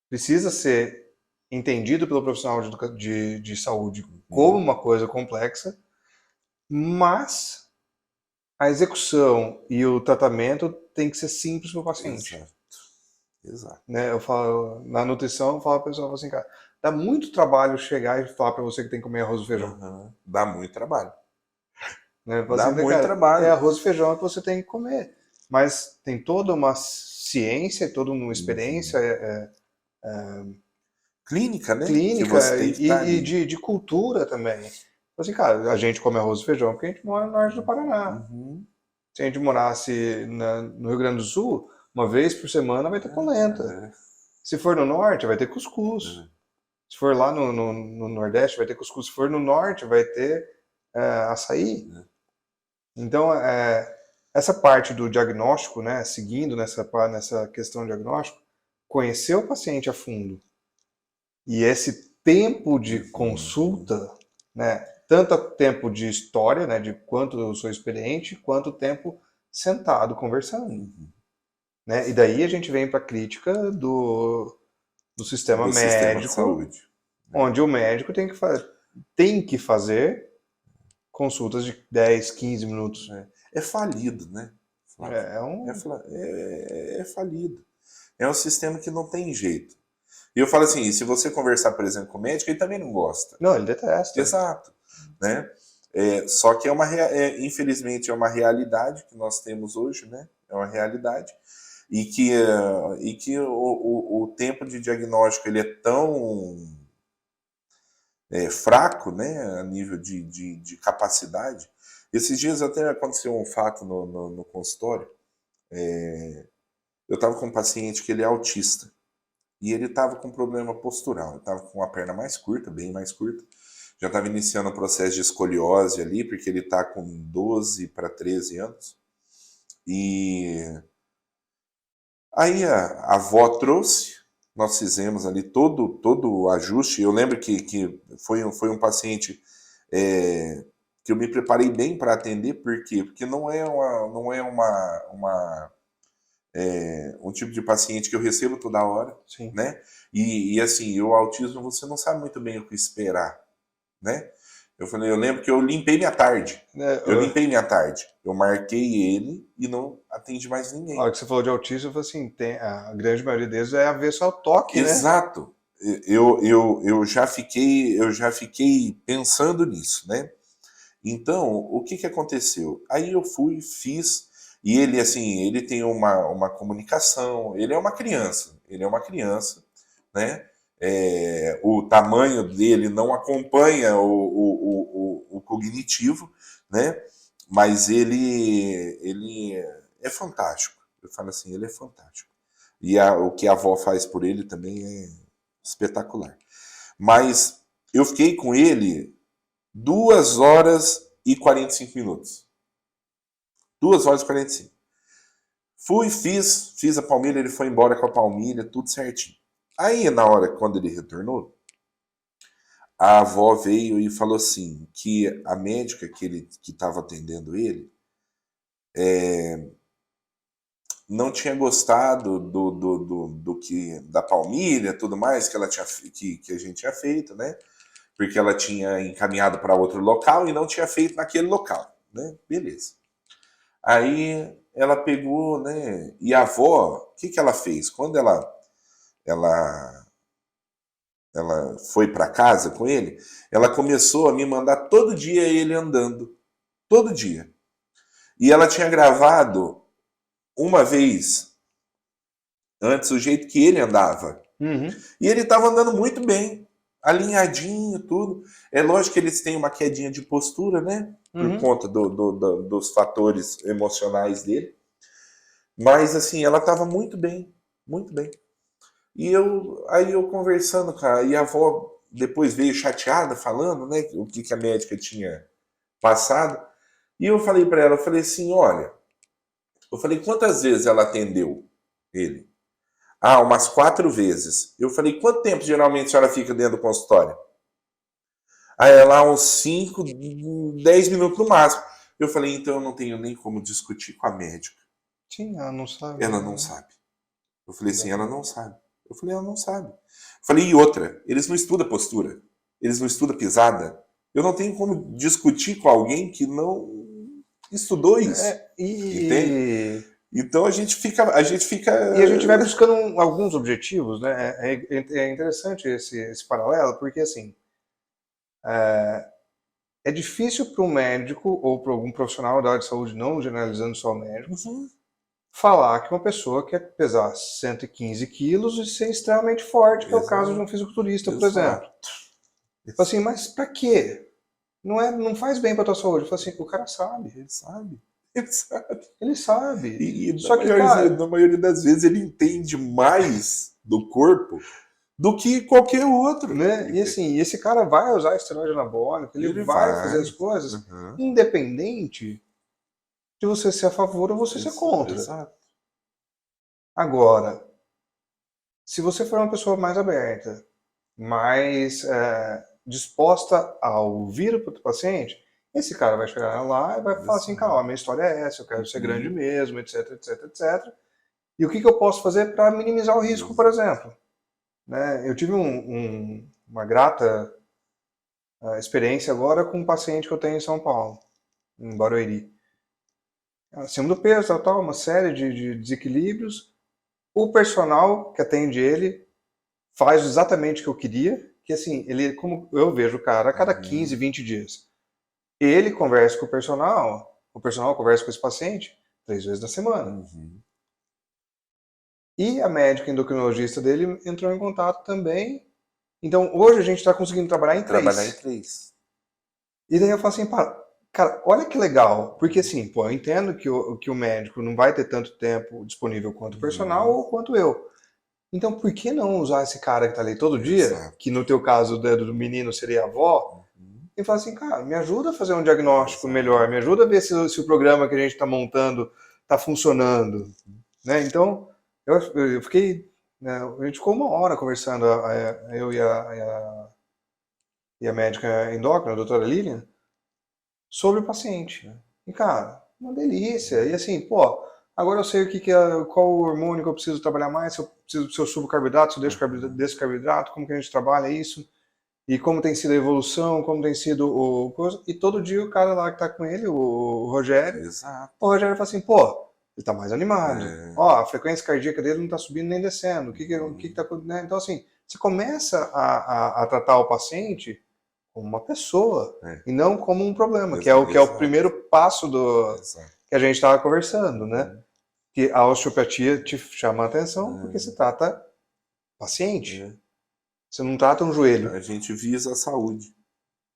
precisa ser entendido pelo profissional de saúde como uma coisa complexa, mas a execução e o tratamento tem que ser simples para o paciente. Exato. Né? Eu falo, na nutrição, eu falo para o pessoal assim, cara, dá muito trabalho chegar e falar para você que tem que comer arroz e feijão. Dá muito trabalho. Né? Dá muito trabalho. É arroz e feijão que você tem que comer. Mas tem toda uma ciência, toda uma experiência clínica, né? Clínica e de cultura também. Assim, cara, a gente come arroz e feijão porque a gente mora no norte do Paraná. Uhum. Se a gente morasse no Rio Grande do Sul, uma vez por semana vai ter polenta. É, Se for no norte, vai ter cuscuz. é. Se for lá no Nordeste, vai ter cuscuz. Se for no Norte, vai ter açaí. Então, essa parte do diagnóstico, né, seguindo nessa questão do diagnóstico, conhecer o paciente a fundo. E esse tempo de consulta, né, tanto tempo de história, né, de quanto eu sou experiente, quanto tempo sentado conversando. Né? E daí a gente vem para a crítica do sistema Do sistema de médico, saúde. onde o médico tem que fazer consultas de 10, 15 minutos. É falido, né? É falido. É um sistema que não tem jeito. E eu falo assim, se você conversar, por exemplo, com o médico, ele também não gosta. Não, ele detesta. Exato. Né? Só que infelizmente é uma realidade que nós temos hoje, né? É uma realidade. E que o tempo de diagnóstico ele é tão fraco, né? A nível de capacidade. Esses dias até aconteceu um fato no consultório. Eu estava com um paciente que ele é autista. E ele estava com problema postural. Ele estava com a perna mais curta, bem mais curta. Já estava iniciando um processo de escoliose ali, porque ele está com 12 para 13 anos. E aí a avó trouxe, nós fizemos ali todo o ajuste. Eu lembro que foi um paciente que eu me preparei bem para atender. Por quê? Porque não é um tipo de paciente que eu recebo toda hora. Sim. Né? E assim, o autismo você não sabe muito bem o que esperar, né? Eu lembro que eu limpei minha tarde. Eu marquei ele e não atendi mais ninguém. A hora que você falou de autismo, eu falei assim, a grande maioria deles é avesso ao toque, né? Exato. Eu já fiquei pensando nisso, né? Então, o que aconteceu? Aí eu fui, fiz, e ele, assim, ele tem uma comunicação, ele é uma criança, né? O tamanho dele não acompanha o cognitivo, né? Mas ele é fantástico. Eu falo assim, ele é fantástico. E o que a avó faz por ele também é espetacular. Mas eu fiquei com ele 2 horas e 45 minutos. 2 horas e 45. Fui, fiz a palmilha, ele foi embora com a palmilha, tudo certinho. Aí, na hora, quando ele retornou, a avó veio e falou assim, que a médica que estava atendendo ele não tinha gostado da palmilha, tudo mais, que a gente tinha feito, né? Porque ela tinha encaminhado para outro local e não tinha feito naquele local, né? Beleza. Aí ela pegou, né? E a avó, o que ela fez? Quando ela foi para casa com ele, ela começou a me mandar todo dia ele andando. Todo dia. E ela tinha gravado uma vez antes o jeito que ele andava. Uhum. E ele estava andando muito bem, alinhadinho, tudo. É lógico que eles têm uma quedinha de postura, né? Por conta dos fatores emocionais dele. Mas, assim, ela estava muito bem, muito bem. E aí eu conversando, cara, e a avó depois veio chateada, falando, né, o que a médica tinha passado. E eu falei para ela, eu falei assim, olha, quantas vezes ela atendeu ele? Ah, umas 4 vezes. Eu falei, quanto tempo geralmente a senhora fica dentro do consultório? Aí ela, uns 5, 10 minutos no máximo. Eu falei, então eu não tenho nem como discutir com a médica. Sim, ela não sabe. Ela não sabe. Eu falei assim, ela não sabe. Eu falei, ela não sabe. Eu falei, e outra, eles não estudam postura, eles não estudam pisada. Eu não tenho como discutir com alguém que não estudou isso. Entende? Então a gente fica. E a gente vai buscando alguns objetivos, né? É interessante esse paralelo, porque assim. É difícil para um médico ou para algum profissional da área de saúde, não generalizando só o médico, falar que uma pessoa quer pesar 115 quilos e ser extremamente forte, que é o caso de um fisiculturista, por exemplo. Assim, mas para quê? não faz bem pra tua saúde. Eu falo assim, o cara sabe. Ele sabe. Ele sabe. Ele sabe. E Só que, cara, na maioria das vezes ele entende mais do corpo do que qualquer outro. né? E assim, esse cara vai usar esteroide anabólico, ele Ele vai fazer as vai. coisas, Uhum. independente de você ser a favor ou você ser contra. Exato. Agora, se você for uma pessoa mais aberta, mais disposta a ouvir o paciente, esse cara vai chegar lá e vai falar assim, cara, ó, minha história é essa, eu quero ser grande mesmo, etc, etc, etc. E o que eu posso fazer para minimizar o risco, por exemplo? Né? Eu tive uma grata experiência agora com um paciente que eu tenho em São Paulo, em Barueri. Acima do peso, tal, tal, uma série de desequilíbrios. O personal que atende ele faz exatamente o que eu queria, que assim, ele, como eu vejo o cara a cada 15, 20 dias. Ele conversa com o personal conversa com esse paciente 3 vezes na semana. Uhum. E a médica endocrinologista dele entrou em contato também. Então, hoje a gente está conseguindo trabalhar em 3. Trabalhar em 3. E daí eu falo assim, cara, olha que legal. Porque assim, pô, eu entendo que o médico não vai ter tanto tempo disponível quanto o personal ou quanto eu. Então, por que não usar esse cara que tá ali todo dia, Exato. que no teu caso do menino seria a avó, e falar assim, cara, me ajuda a fazer um diagnóstico melhor, me ajuda a ver se o programa que a gente está montando está funcionando, né? Então, eu fiquei, né, a gente ficou 1 hora conversando, eu e a médica endócrina, a doutora Lilian, sobre o paciente. E, cara, uma delícia. E assim, pô, agora eu sei qual o hormônio que eu preciso trabalhar mais, se eu subo carboidrato, se eu desço carboidrato, como que a gente trabalha isso, e como tem sido a evolução, como tem sido o coisa. E todo dia o cara lá que tá com ele, o Rogério, Exato. o Rogério fala assim, pô, ele tá mais animado. Ó, a frequência cardíaca dele não tá subindo nem descendo. O que tá acontecendo? Né? Então, assim, você começa a tratar o paciente como uma pessoa e não como um problema, que é o primeiro passo que a gente estava conversando, né? Que a osteopatia te chama a atenção porque se trata paciente. Você não trata um joelho, A gente visa a saúde.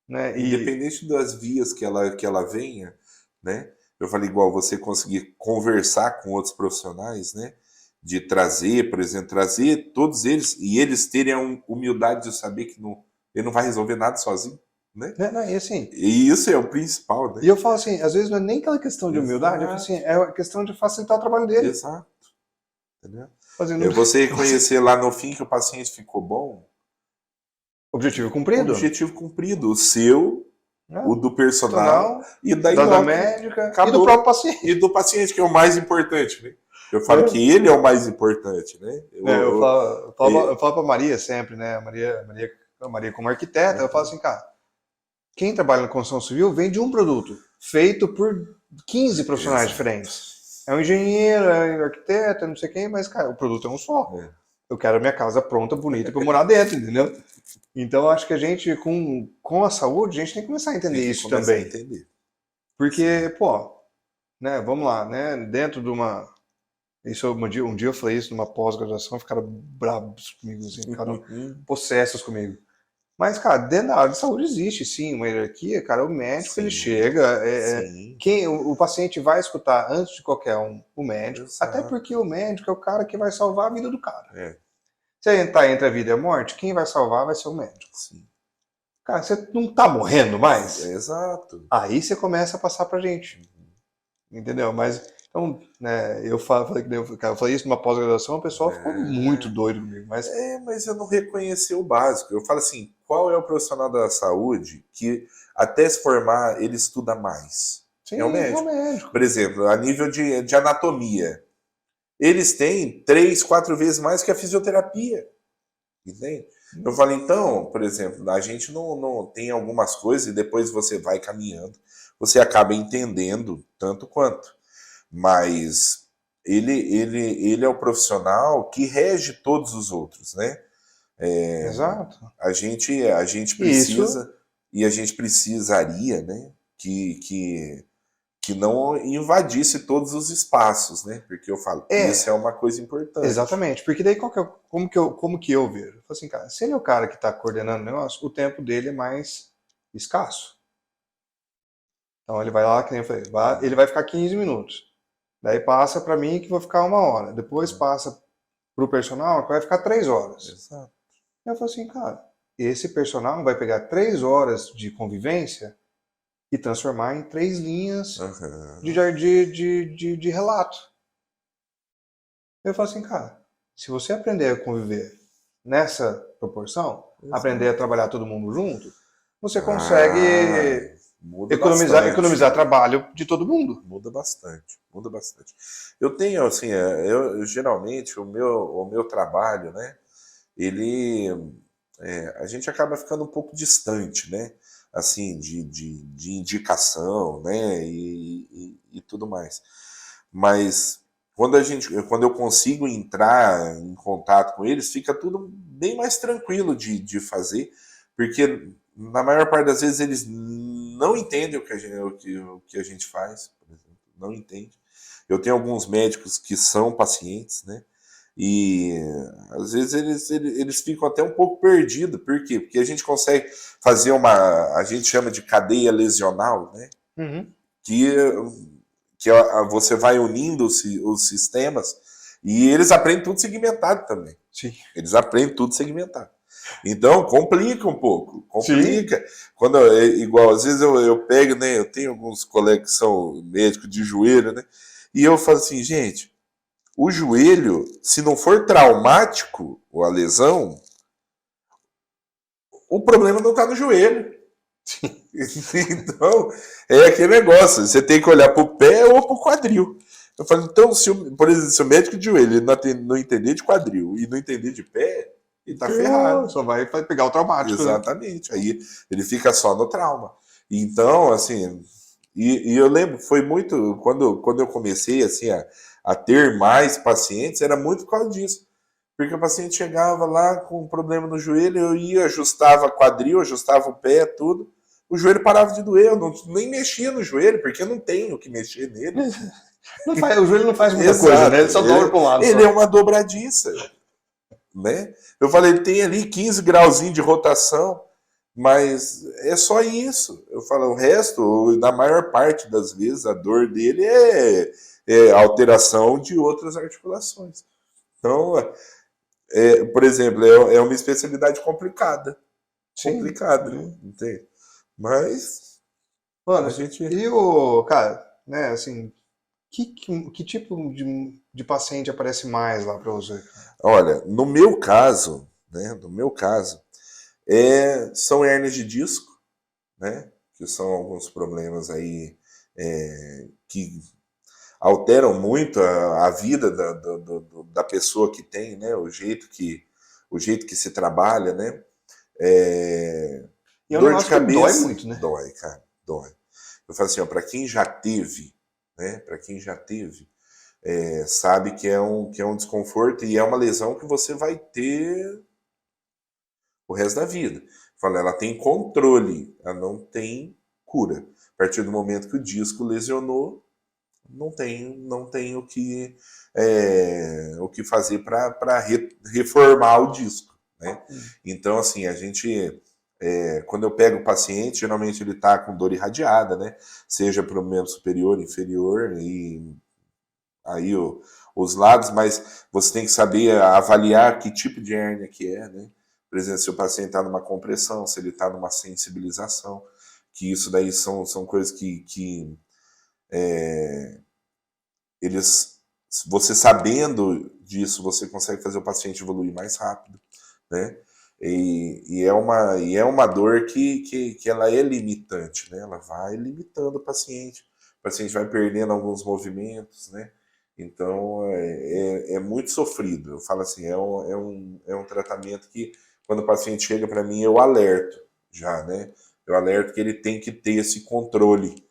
né? Independente das vias que ela venha, né? Eu falei igual você conseguir conversar com outros profissionais, né? De trazer, por exemplo, trazer todos eles e eles terem a humildade de saber que ele não vai resolver nada sozinho, né? E assim, E isso é o principal, né? e eu falo assim, às vezes não é nem aquela questão de humildade, eu falo assim, é a questão de facilitar o trabalho dele. Exato. Entendeu? Fazendo Você reconhecer lá no fim que o paciente ficou bom. objetivo cumprido. Objetivo cumprido. O seu, o do personal e da médica acabou. E do próprio paciente. E do paciente, que é o mais importante, né? Eu falo que ele é o mais importante, né? Eu falo pra Maria sempre, né? A Maria como arquiteta, eu falo assim, cara, quem trabalha na construção civil vende um produto feito por 15 profissionais diferentes. É um engenheiro, é um arquiteto, não sei quem, mas, cara, o produto é um só. Eu quero a minha casa pronta, bonita, para morar dentro, entendeu? Então, acho que a gente, com a saúde, a gente tem que começar a entender isso também. Porque, pô, né, vamos lá, né, dentro de uma... Isso, um dia eu falei isso numa pós-graduação, ficaram bravos comigo, assim, ficaram possessos comigo. Mas, cara, dentro da área de saúde existe, sim, uma hierarquia, cara, o médico, ele chega, o paciente vai escutar, antes de qualquer um, o médico, até porque o médico é o cara que vai salvar a vida do cara. Se está entre a vida e a morte, quem vai salvar vai ser o médico. Sim. Cara, você não tá morrendo mais? Exato. Aí você começa a passar pra gente. Entendeu? Mas, então, né, eu falei isso numa pós-graduação, o pessoal ficou muito doido comigo. Mas eu não reconheci o básico. Eu falo assim, qual é o profissional da saúde que até se formar ele estuda mais? Sim, é o médico. Por exemplo, a nível de anatomia. Eles têm 3, 4 vezes mais que a fisioterapia. Entende? Eu falo, então, por exemplo, a gente não tem algumas coisas e depois você vai caminhando, você acaba entendendo tanto quanto. Mas ele é o profissional que rege todos os outros, né? Exato. A gente precisa e a gente precisaria, né? Que não invadisse todos os espaços, né? Porque eu falo, isso é uma coisa importante. Exatamente, porque daí como que eu vejo? Eu falo assim, cara, se ele é o cara que está coordenando o negócio, o tempo dele é mais escasso. Então ele vai lá, que nem eu falei, ele vai ficar 15 minutos. Daí passa para mim que vou ficar 1 hora. Depois passa pro personal que vai ficar 3 horas. Exato. Eu falo assim, cara, esse personal vai pegar 3 horas de convivência e transformar em 3 linhas Aham. de relato. Eu falo assim, cara, se você aprender a conviver nessa proporção, Exato. aprender a trabalhar todo mundo junto, você Ah, consegue muda economizar bastante. trabalho de todo mundo. Muda bastante, muda bastante. Eu tenho, assim, eu geralmente, o meu trabalho, né, ele, a gente acaba ficando um pouco distante, né, assim, de indicação, né, e tudo mais. Mas quando eu consigo entrar em contato com eles, fica tudo bem mais tranquilo de fazer, porque na maior parte das vezes eles não entendem o que a gente faz, por exemplo, não entende. Eu tenho alguns médicos que são pacientes, né? E às vezes eles ficam até um pouco perdidos. Por quê? Porque a gente consegue fazer a gente chama de cadeia lesional, né? Uhum. Que você vai unindo os sistemas e eles aprendem tudo segmentado também. Sim. Eles aprendem tudo segmentado. Então, complica um pouco. Complica. Sim. Igual, às vezes eu pego, né? Eu tenho alguns colegas que são médicos de joelho, né? E eu falo assim, gente, o joelho, se não for traumático, ou a lesão, o problema não está no joelho. Então, é aquele negócio, você tem que olhar para o pé ou para o quadril. Eu falo, então, por exemplo, se o médico de joelho não entender de quadril e não entender de pé, ele tá ferrado. Só vai pegar o traumático. Exatamente. Aí ele fica só no trauma. Então, assim, e eu lembro, foi muito, quando eu comecei assim, a ter mais pacientes, era muito por causa disso. Porque o paciente chegava lá com um problema no joelho, eu ia, ajustava quadril, ajustava o pé, tudo. O joelho parava de doer, eu nem mexia no joelho, porque eu não tenho que mexer nele. O joelho não faz muita Exato. coisa, né? Ele só dobra para um lado. Ele é uma dobradiça. Né? Eu falei, ele tem ali 15 grauzinhos de rotação, mas é só isso. Eu falo, o resto, na maior parte das vezes, a dor dele é alteração de outras articulações. Então, por exemplo, é uma especialidade complicada. Sim. Complicada, entende? Mas Mano, a gente... e o, cara, né, assim, que tipo de paciente aparece mais lá para você? Olha, no meu caso, né, são hérnias de disco, né, que são alguns problemas aí que alteram muito a vida da pessoa que tem, né, o jeito que se trabalha, né. E é um Dor de negócio que dói cabeça, muito, né? dói, cara, dói. Eu falo assim, para quem já teve, né, para quem já teve, sabe que é um desconforto e é uma lesão que você vai ter o resto da vida. Fala, ela tem controle, ela não tem cura. A partir do momento que o disco lesionou, não tem o que fazer para reformar o disco, né? Então, assim, a gente, quando eu pego o paciente, geralmente ele está com dor irradiada, né? Seja para o membro superior, inferior e aí os lados, mas você tem que saber avaliar que tipo de hérnia que é, né? Por exemplo, se o paciente está numa compressão, se ele está numa sensibilização, que isso daí são coisas que você sabendo disso, você consegue fazer o paciente evoluir mais rápido, né? E é uma dor que ela é limitante, né? Ela vai limitando o paciente vai perdendo alguns movimentos, né? Então é muito sofrido. Eu falo assim, é um tratamento que quando o paciente chega para mim eu alerto já, né? Eu alerto que ele tem que ter esse controle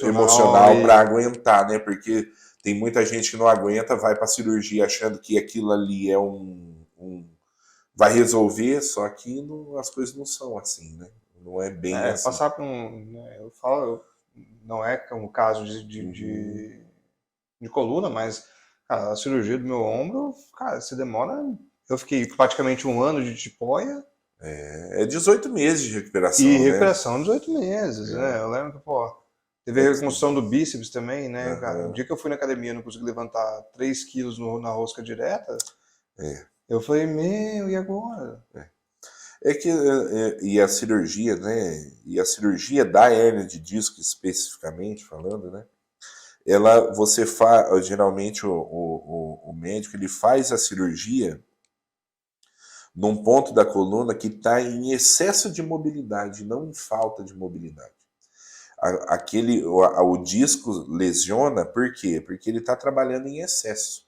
emocional para aguentar, né? Porque tem muita gente que não aguenta, vai para a cirurgia achando que aquilo ali vai resolver, só que as coisas não são assim, né? Não é bem assim. Passar por né, eu falo, não é um caso de coluna, mas cara, a cirurgia do meu ombro, cara, se demora. Eu fiquei praticamente 1 ano de tipóia. É 18 meses de recuperação, E né? recuperação 18 meses, né? Eu lembro que, pô, Teve a reconstrução do bíceps também, né, Aham. cara? O dia que eu fui na academia e não consegui levantar 3 quilos na rosca direta, É. eu falei, meu, e agora? É que e a cirurgia, né? E a cirurgia da hérnia de disco especificamente falando, né? Ela, você faz, geralmente o médico ele faz a cirurgia num ponto da coluna que está em excesso de mobilidade, não em falta de mobilidade. O disco lesiona, por quê? Porque ele está trabalhando em excesso.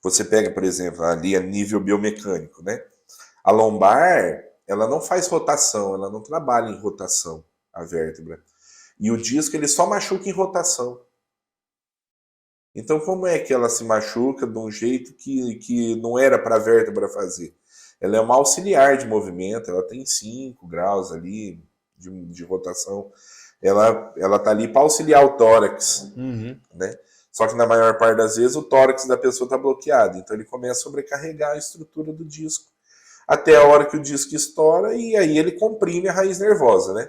Você pega, por exemplo, ali a nível biomecânico, né? A lombar, ela não faz rotação, ela não trabalha em rotação, a vértebra. E o disco, ele só machuca em rotação. Então, como é que ela se machuca de um jeito que não era para a vértebra fazer? Ela é uma auxiliar de movimento, ela tem 5 graus ali de rotação. Ela está ali para auxiliar o tórax, né? Só que na maior parte das vezes o tórax da pessoa está bloqueado, então ele começa a sobrecarregar a estrutura do disco até a hora que o disco estoura e aí ele comprime a raiz nervosa, né?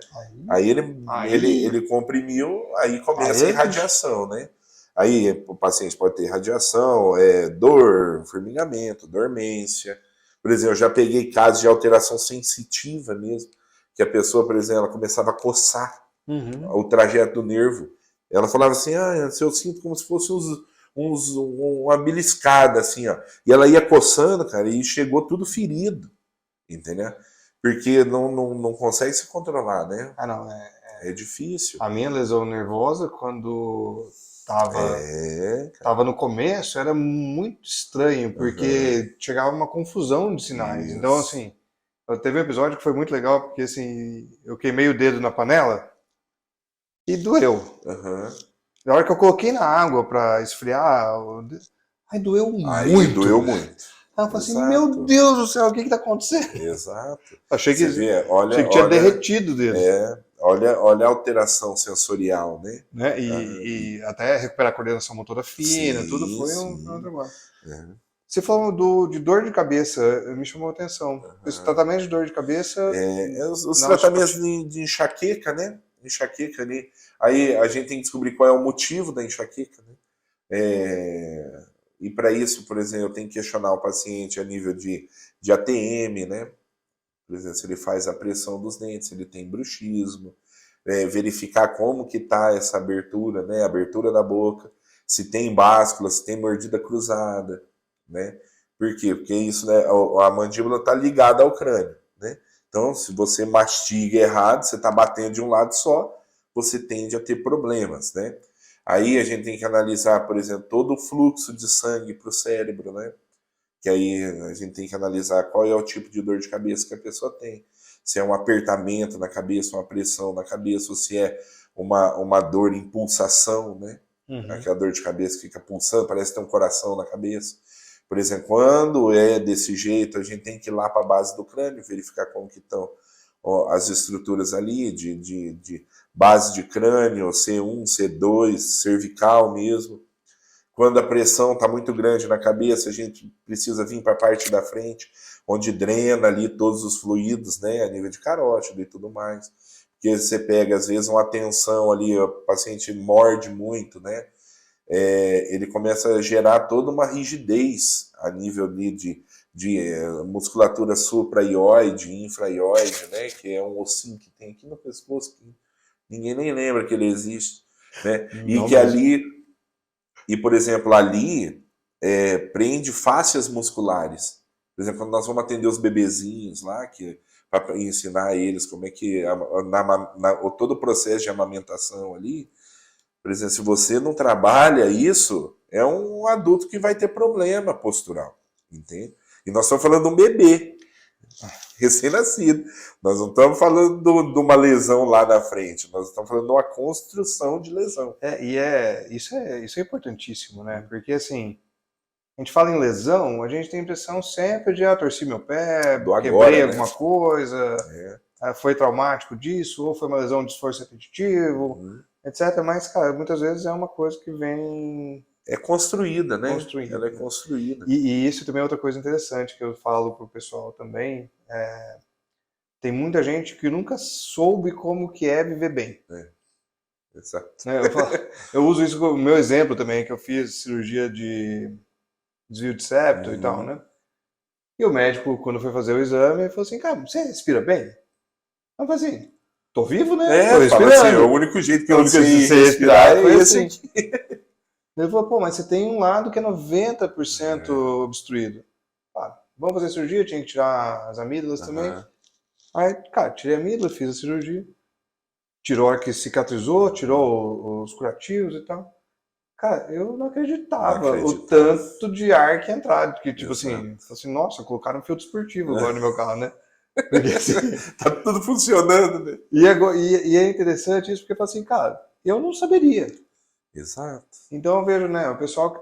Aí ele comprimiu, aí começa a irradiação, né? Aí o paciente pode ter radiação, dor, formigamento, dormência. Por exemplo, eu já peguei casos de alteração sensitiva mesmo, que a pessoa, por exemplo, ela começava a coçar o trajeto do nervo. Ela falava assim, eu sinto como se fosse uma beliscada, assim, ó. E ela ia coçando, cara, e chegou tudo ferido, entendeu? Porque não consegue se controlar, né? Ah, não, É difícil. a minha lesão nervosa, quando tava no começo, era muito estranho, porque chegava uma confusão de sinais. Isso. Então, assim, teve um episódio que foi muito legal, porque, assim, eu queimei o dedo na panela e doeu. Na hora que eu coloquei na água pra esfriar, aí doeu muito. Doeu muito. Aí eu falei assim, meu Deus do céu, o que tá acontecendo? Exato. Achei que, Você vê, olha, achei que tinha derretido o dedo. Olha a alteração sensorial, né? Né? E até recuperar a coordenação motora fina, tudo foi um trabalho. Você falou de dor de cabeça, me chamou a atenção. Esse tratamento de dor de cabeça. Os tratamentos de enxaqueca, né? Enxaqueca ali. Aí a gente tem que descobrir qual é o motivo da enxaqueca, né? E para isso, por exemplo, eu tenho que questionar o paciente a nível de ATM, né? Por exemplo, se ele faz a pressão dos dentes, se ele tem bruxismo, verificar como que está essa abertura, né? Abertura da boca, se tem báscula, se tem mordida cruzada, né? Por quê? Porque isso, né, a mandíbula está ligada ao crânio, né? Então, se você mastiga errado, você está batendo de um lado só, você tende a ter problemas, né? Aí a gente tem que analisar, por exemplo, todo o fluxo de sangue para o cérebro, né? Que aí a gente tem que analisar qual é o tipo de dor de cabeça que a pessoa tem. Se é um apertamento na cabeça, uma pressão na cabeça, ou se é uma dor em pulsação, né? Aquela dor de cabeça que fica pulsando, parece ter um coração na cabeça. Por exemplo, quando é desse jeito, a gente tem que ir lá para a base do crânio, verificar como que estão as estruturas ali, de base de crânio, C1, C2, cervical mesmo. Quando a pressão está muito grande na cabeça, a gente precisa vir para a parte da frente, onde drena ali todos os fluidos, né, a nível de carótido e tudo mais. Porque você pega, às vezes, uma tensão ali, o paciente morde muito, né, ele começa a gerar toda uma rigidez a nível ali de musculatura supraioide, infraioide, né, que é um ossinho que tem aqui no pescoço, que ninguém nem lembra que ele existe, né, e que ali... E, por exemplo, ali prende fáscias musculares. Por exemplo, quando nós vamos atender os bebezinhos lá, para ensinar eles como é que todo o processo de amamentação ali, por exemplo, se você não trabalha isso, é um adulto que vai ter problema postural, entende? E nós estamos falando de um bebê recém-nascido. Nós não estamos falando de uma lesão lá na frente, nós estamos falando de uma construção de lesão. Isso é importantíssimo, né? Porque assim, a gente fala em lesão, a gente tem a impressão sempre de torci meu pé, quebrei alguma coisa, foi traumático disso, ou foi uma lesão de esforço repetitivo, etc. Mas, cara, muitas vezes é uma coisa que vem... É construída, né? Construída. Ela é construída. E isso também é outra coisa interessante que eu falo pro pessoal também. Tem muita gente que nunca soube como que é viver bem. Exato. Né? Eu uso isso como meu exemplo também, que eu fiz cirurgia de desvio de septo e tal, né? E o médico, quando foi fazer o exame, falou assim, cara, você respira bem? Eu falei assim, tô vivo, né? Tô Fala assim, é o respirando. único jeito que A eu única sei de você respirar respirar é foi esse assim. aqui. Ele falou, pô, mas você tem um lado que é 90% obstruído. Ah, vamos fazer cirurgia, tinha que tirar as amígdalas também. Aham. Aí, cara, tirei a amígdala, fiz a cirurgia. Tirou a hora que cicatrizou, tirou os curativos e tal. Cara, eu não Não acreditava o acreditava. tanto de ar que ia entrar. Que, tipo Exato. assim, falei assim, nossa, colocaram um filtro esportivo agora no meu carro, né? Porque assim, Tá tudo funcionando, né? e é interessante isso, porque eu falo assim, cara, eu não saberia. Exato. Então eu vejo, né, o pessoal que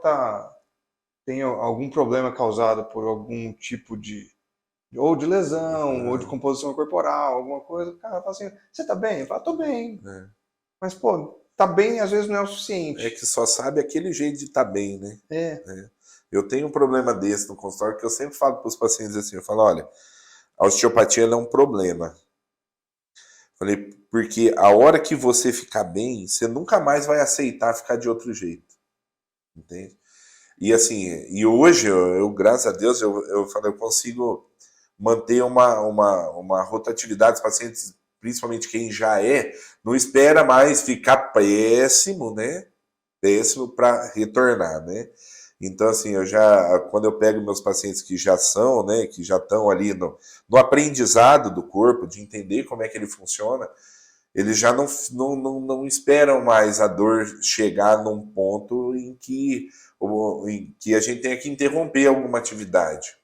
tem algum problema causado por algum tipo ou de lesão, ou de composição corporal, alguma coisa, cara, fala assim, você tá bem? Eu falo, tô bem. É. Mas, pô, tá bem às vezes não é o É suficiente. que só sabe aquele jeito de estar bem, né? É, Eu tenho um problema desse no consultório que eu sempre falo para os pacientes assim, eu falo, olha, a osteopatia ela é um problema. Falei, porque a hora que você ficar bem, você nunca mais vai aceitar ficar de outro jeito, entende? E assim, e hoje, graças a Deus, eu falei, eu consigo manter uma rotatividade dos pacientes, principalmente quem já não espera mais ficar péssimo, né? Péssimo para retornar, né? Então, assim, quando eu pego meus pacientes que já são, né, que já estão ali no aprendizado do corpo, de entender como é que ele funciona, eles já não esperam mais a dor chegar num ponto em que a gente tenha que interromper alguma atividade,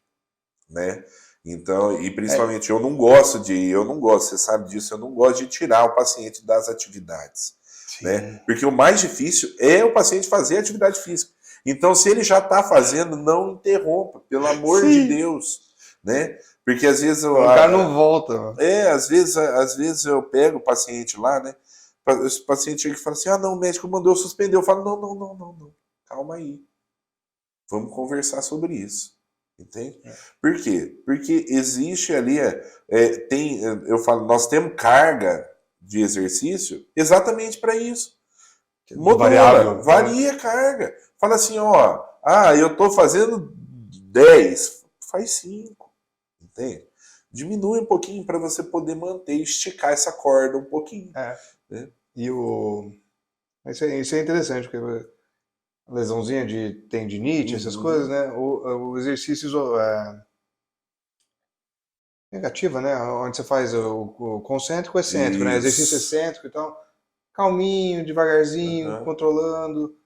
né? Então, e é, principalmente eu não gosto, você sabe disso, eu não gosto de tirar o paciente das atividades, né? sim. Porque o mais difícil é o paciente fazer atividade física. Então, se ele já está fazendo, não interrompa, pelo amor de Sim. Deus, né? Porque às vezes O cara não volta. às vezes eu pego o paciente lá, né? O paciente chega e fala assim: ah, não, o médico mandou eu suspender. Eu falo: não, não, não, não, não. Calma aí. Vamos conversar sobre isso. Entende? Por quê? Porque existe ali, eu falo, nós temos carga de exercício exatamente para isso. Modula, Variável, né? varia a carga. Fala assim, ó, eu estou fazendo 10, faz 5, entende? Diminui um pouquinho para você poder manter, esticar essa corda um pouquinho. É. Né? E isso é interessante, porque a lesãozinha de tendinite, essas coisas, Uhum. né? O exercício negativa, né? Onde você faz o concêntrico e o excêntrico, né? Exercício Isso. excêntrico e tal. Calminho, devagarzinho, Uhum. controlando,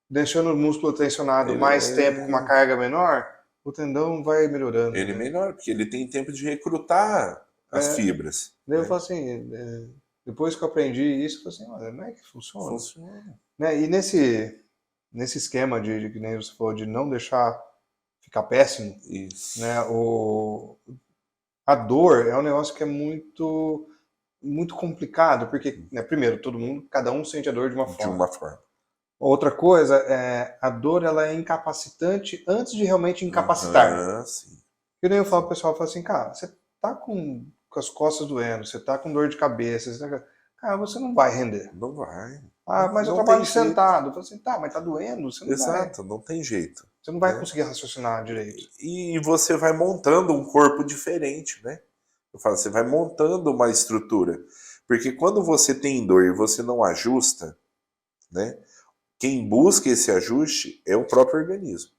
deixando o músculo tensionado Ele, mais tempo com uma é, carga menor, o tendão vai melhorando, ele é né? melhor, porque ele tem tempo de recrutar as É, fibras. daí eu Né? falo assim, depois que eu aprendi isso, eu falei assim, olha, não é que funciona. Funciona. Né? E nesse esquema de que nem você falou, de não deixar ficar péssimo, né? Isso. A dor é um negócio que é muito complicado, porque, né, primeiro, cada um sente a dor de uma De forma. uma forma. Outra coisa é a dor ela é incapacitante antes de realmente incapacitar. Aham, sim. Eu nem eu falo Sim. pro pessoal, falo assim, cara, você tá com as costas doendo, você tá com dor de cabeça, cara, você não vai render. Não vai. Ah, Não, mas eu não tem trabalho jeito. sentado. Eu falo assim, tá, mas tá doendo, Exato, não tem jeito. você não vai Né? conseguir raciocinar direito. E você vai montando um corpo diferente, né? Eu falo, você vai montando uma estrutura. Porque quando você tem dor e você não ajusta, né? Quem busca esse ajuste é o próprio organismo.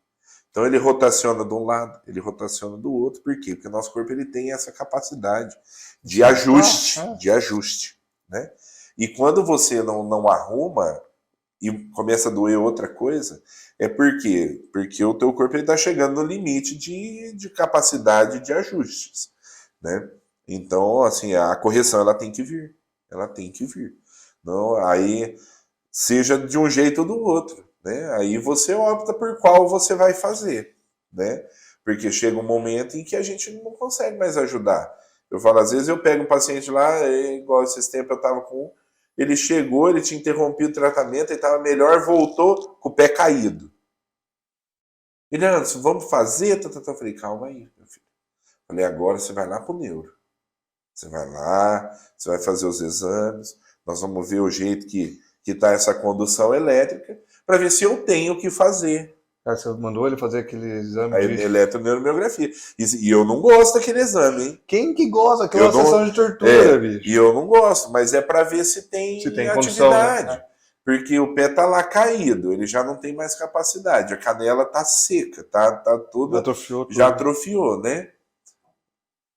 Então ele rotaciona de um lado, ele rotaciona do outro. Por quê? Porque o nosso corpo ele tem essa capacidade Se adaptar, né? de ajuste, né? E quando você não arruma e começa a doer outra coisa, é por quê? Porque o teu corpo está chegando no limite de capacidade de ajustes, né? Então, assim, a correção ela tem que vir, ela tem que vir. Não, aí seja de um jeito ou do outro, né? Aí você opta por qual você vai fazer, né? Porque chega um momento em que a gente não consegue mais ajudar. Eu falo, às vezes eu pego um paciente lá, igual esses tempos eu tava com um, ele chegou, ele tinha interrompido o tratamento, ele estava melhor, voltou com o pé caído. Ele, Anderson, vamos fazer? Eu falei, calma aí, meu filho. Falei, agora você vai lá pro neuro. Você vai lá, você vai fazer os exames, nós vamos ver o jeito que está essa condução elétrica, para ver se eu tenho que fazer Cara, você mandou ele fazer aquele exame a de... eletroneuromiografia. E eu não gosto daquele exame, hein? Quem que gosta? Aquela Eu não- sessão de tortura, bicho. E eu não gosto, mas é para ver se tem condição, atividade. né? Porque o pé tá lá caído, ele já não tem mais capacidade. A canela tá seca, tá toda, Atrofiou tudo. já atrofiou, né?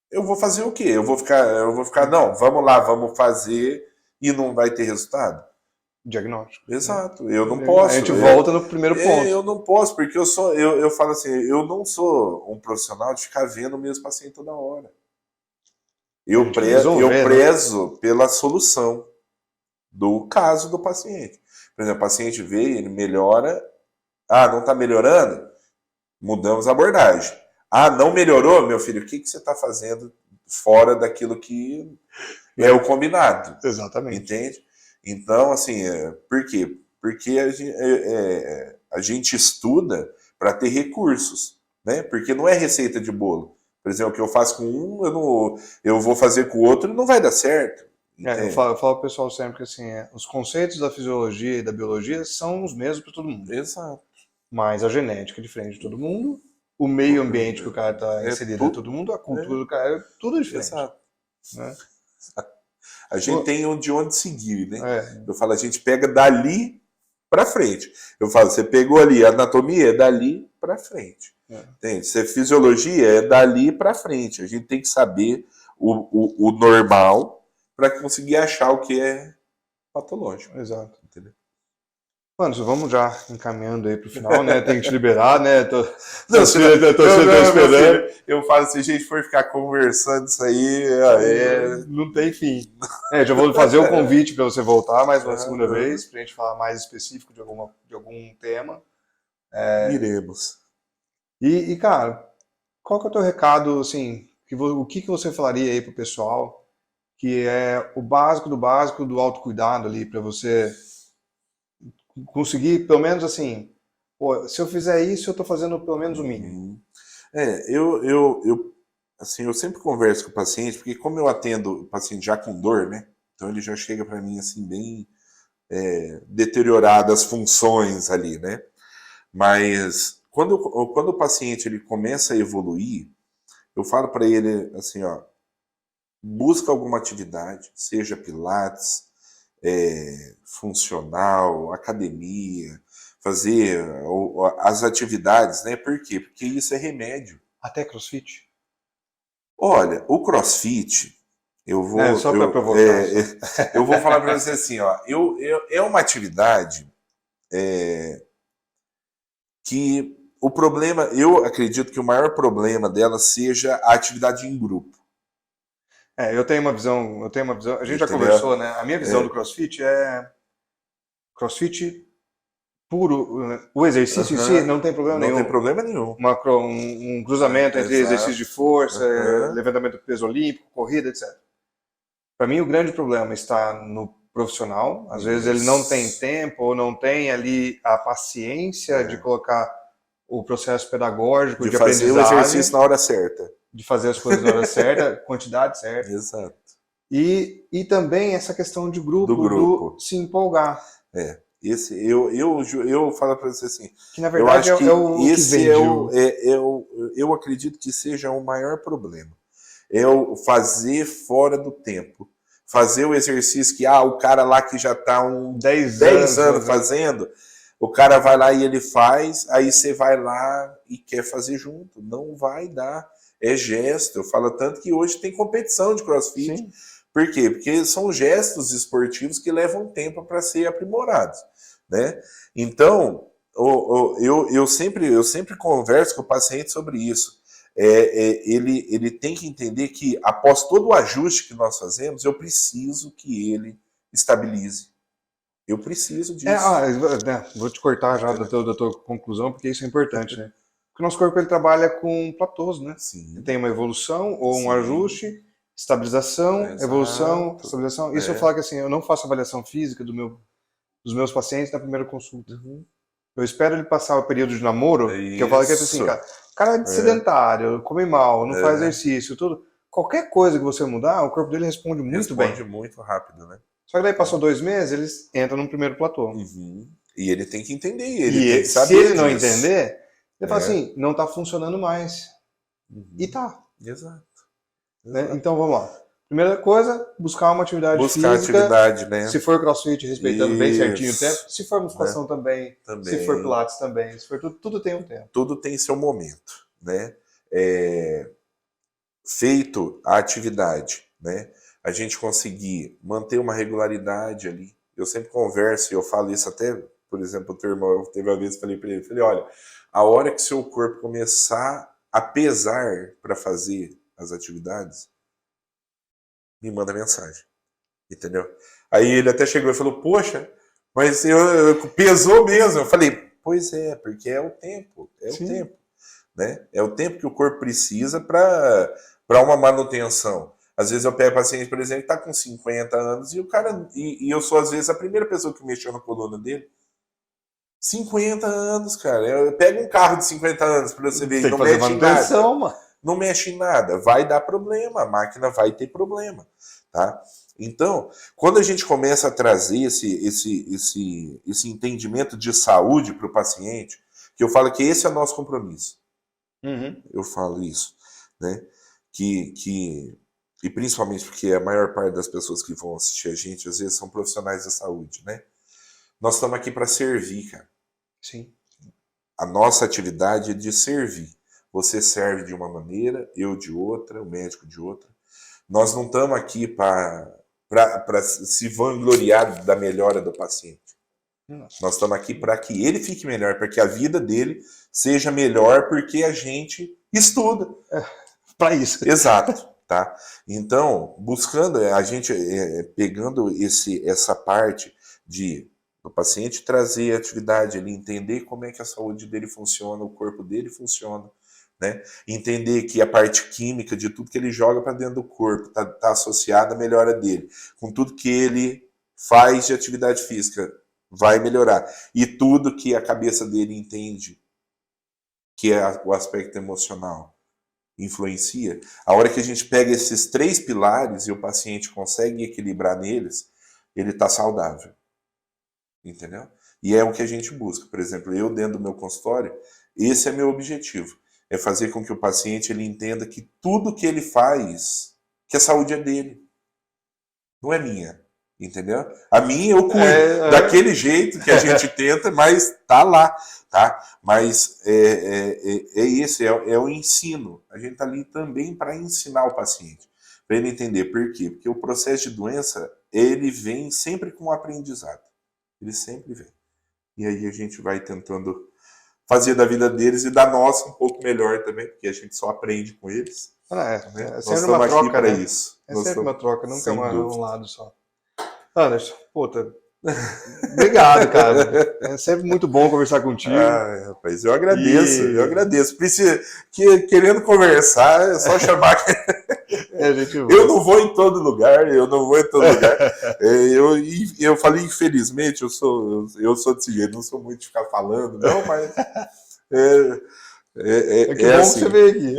Eu vou fazer o quê? Eu vou ficar, não, vamos lá, vamos fazer e não vai ter resultado? Diagnóstico. Exato, eu não posso. A gente volta no primeiro ponto. Eu não posso, porque eu falo assim, eu não sou um profissional de ficar vendo o mesmo paciente toda hora. Eu prezo pela solução do caso do paciente. Por exemplo, o paciente veio, ele melhora. Ah, não está melhorando? Mudamos a abordagem. Ah, não melhorou? Meu filho, o que você está fazendo fora daquilo que é o combinado? Exatamente. Entende? Então, assim, por quê? Porque a gente estuda para ter recursos, né? Porque não é receita de bolo. Por exemplo, o que eu faço com um, eu vou fazer com o outro e não vai dar certo. Eu falo pro pessoal sempre que assim, os conceitos da fisiologia e da biologia são os mesmos para todo mundo. Exato. Mas a genética é diferente de todo mundo, o meio ambiente que o cara está inserido de todo mundo, a cultura do cara, é tudo diferente. Exato. Né? A gente tem de onde seguir, né? Eu falo, a gente pega dali para frente. Eu falo, você pegou ali a anatomia, é dali para frente. Entende? Se é fisiologia, é dali para frente. A gente tem que saber o normal para conseguir achar o que é patológico. Exato. Entendeu? Mano, vamos já encaminhando aí pro final, né? Tem que te liberar, né? Tô esperando. Eu falo, se a gente for ficar conversando isso aí, não tem fim. Já vou fazer o convite para você voltar mais uma segunda vez, pra gente falar mais específico de algum tema. Iremos. E, cara, qual que é o teu recado, assim, o que você falaria aí pro pessoal, que é o básico do autocuidado ali, para você conseguir, pelo menos assim, pô, se eu fizer isso, eu tô fazendo pelo menos o mínimo. Eu sempre converso com o paciente, porque como eu atendo o paciente já com dor, né? Então ele já chega para mim assim, bem deteriorado as funções ali, né? Mas quando o paciente ele começa a evoluir, eu falo para ele assim, ó, busca alguma atividade, seja pilates, funcional, academia, fazer as atividades, né? Por quê? Porque isso é remédio. Até CrossFit? Olha, o CrossFit, eu vou... só para provocar. Eu vou falar para você assim, ó, é uma atividade que o problema, eu acredito que o maior problema dela seja a atividade em grupo. Eu tenho uma visão, a gente já conversou, né? A minha visão do CrossFit é CrossFit puro, o exercício em si não tem problema nenhum. Não tem problema nenhum. Um cruzamento entre exercício de força, levantamento do peso olímpico, corrida, etc. Para mim, o grande problema está no profissional. Às vezes ele não tem tempo ou não tem ali a paciência de colocar o processo pedagógico de fazer o exercício na hora certa. De fazer as coisas na hora certa, quantidade certa. Exato. E também essa questão de grupo, do se empolgar. Eu falo para você assim, que na verdade eu acho que esse eu acredito que seja o maior problema. É o fazer fora do tempo. Fazer o exercício que o cara lá que já está 10 anos fazendo, o cara vai lá e ele faz, aí você vai lá e quer fazer junto. Não vai dar. É gesto. Eu falo tanto que hoje tem competição de CrossFit. Sim. Por quê? Porque são gestos esportivos que levam tempo para ser aprimorados, né? Então, eu sempre converso com o paciente sobre isso. Ele tem que entender que, após todo o ajuste que nós fazemos, eu preciso que ele estabilize. Eu preciso disso. Vou te cortar já da tua conclusão, porque isso é importante, né? Porque o nosso corpo ele trabalha com platôs, né? Sim. Tem uma evolução ou um ajuste, estabilização, evolução, estabilização. Isso eu falo que assim, eu não faço avaliação física dos meus pacientes na primeira consulta. Eu espero ele passar o período de namoro, que eu falo que é assim, cara, o cara é sedentário, come mal, não faz exercício, tudo. Qualquer coisa que você mudar, o corpo dele responde muito bem. Responde muito rápido, né? Só que daí passou 2 meses, eles entram no primeiro platô. E ele tem que entender, E tem que saber se ele não disso. entender, ele fala assim, não está funcionando mais. E tá. Exato. Né? Então vamos lá. Primeira coisa, buscar uma atividade Buscar física. atividade, né? Se for crossfit, respeitando bem certinho o Isso. tempo. Se for musculação também. Se for pilates também. Se for tudo tem um tempo. Tudo tem seu momento, né? Feito a atividade, né? A gente conseguir manter uma regularidade ali. Eu sempre converso e eu falo isso até, por exemplo, o teu irmão, teve uma vez que falei para ele, falei, olha, a hora que seu corpo começar a pesar para fazer as atividades, me manda mensagem, entendeu? Aí ele até chegou e falou, poxa, mas pesou mesmo. Eu falei, pois é, porque é o tempo, o tempo, né? É o tempo que o corpo precisa para uma manutenção. Às vezes eu pego paciente, por exemplo, que está com 50 anos e o cara, e eu sou às vezes a primeira pessoa que mexeu na coluna dele. 50 anos, cara. Eu pego um carro de 50 anos para você ver, tem não que fazer mexe em manutenção, nada. mano. Não mexe em nada, vai dar problema, a máquina vai ter problema, tá? Então, quando a gente começa a trazer esse entendimento de saúde para o paciente, que eu falo que esse é o nosso compromisso. Eu falo isso, né? E principalmente porque a maior parte das pessoas que vão assistir a gente, às vezes, são profissionais da saúde, né? Nós estamos aqui para servir, cara. Sim. A nossa atividade é de servir. Você serve de uma maneira, eu de outra, o médico de outra. Nós não estamos aqui para se vangloriar da melhora do paciente. Nós estamos aqui para que ele fique melhor, para que a vida dele seja melhor, porque a gente estuda. Para isso. Exato. Tá? Então, buscando, a gente pegando essa parte do paciente trazer atividade, ele entender como é que a saúde dele funciona, o corpo dele funciona, né? Entender que a parte química de tudo que ele joga para dentro do corpo tá associada à melhora dele, com tudo que ele faz de atividade física vai melhorar, e tudo que a cabeça dele entende que é o aspecto emocional influencia. A hora que a gente pega esses 3 pilares e o paciente consegue equilibrar neles, ele está saudável. Entendeu? E é o que a gente busca. Por exemplo, eu dentro do meu consultório, esse é meu objetivo. É fazer com que o paciente ele entenda que tudo que ele faz, que a saúde é dele. Não é minha. Entendeu? A minha eu cuido. Daquele jeito que a gente tenta, mas tá lá. Tá? Mas é o ensino. A gente tá ali também para ensinar o paciente. Para ele entender por quê? Porque o processo de doença, ele vem sempre com um aprendizado. Ele sempre vem. E aí a gente vai tentando fazer da vida deles e da nossa um pouco melhor também, porque a gente só aprende com eles. É sempre uma troca, para né? isso. É sempre uma troca, nunca um lado só. Anderson, puta, obrigado, cara. É sempre muito bom conversar contigo. Rapaz, eu agradeço, eu agradeço. Querendo conversar, é só chamar. Eu não vou em todo lugar, eu falei, infelizmente, eu sou desse jeito, não sou muito de ficar falando, não, mas que bom assim. Que você veio aqui.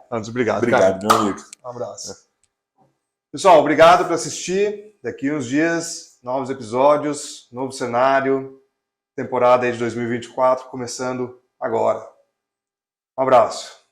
Anderson, obrigado, Obrigado, meu amigo. Um abraço. Pessoal, obrigado por assistir. Daqui uns dias, novos episódios, novo cenário, temporada aí de 2024, começando agora. Um abraço.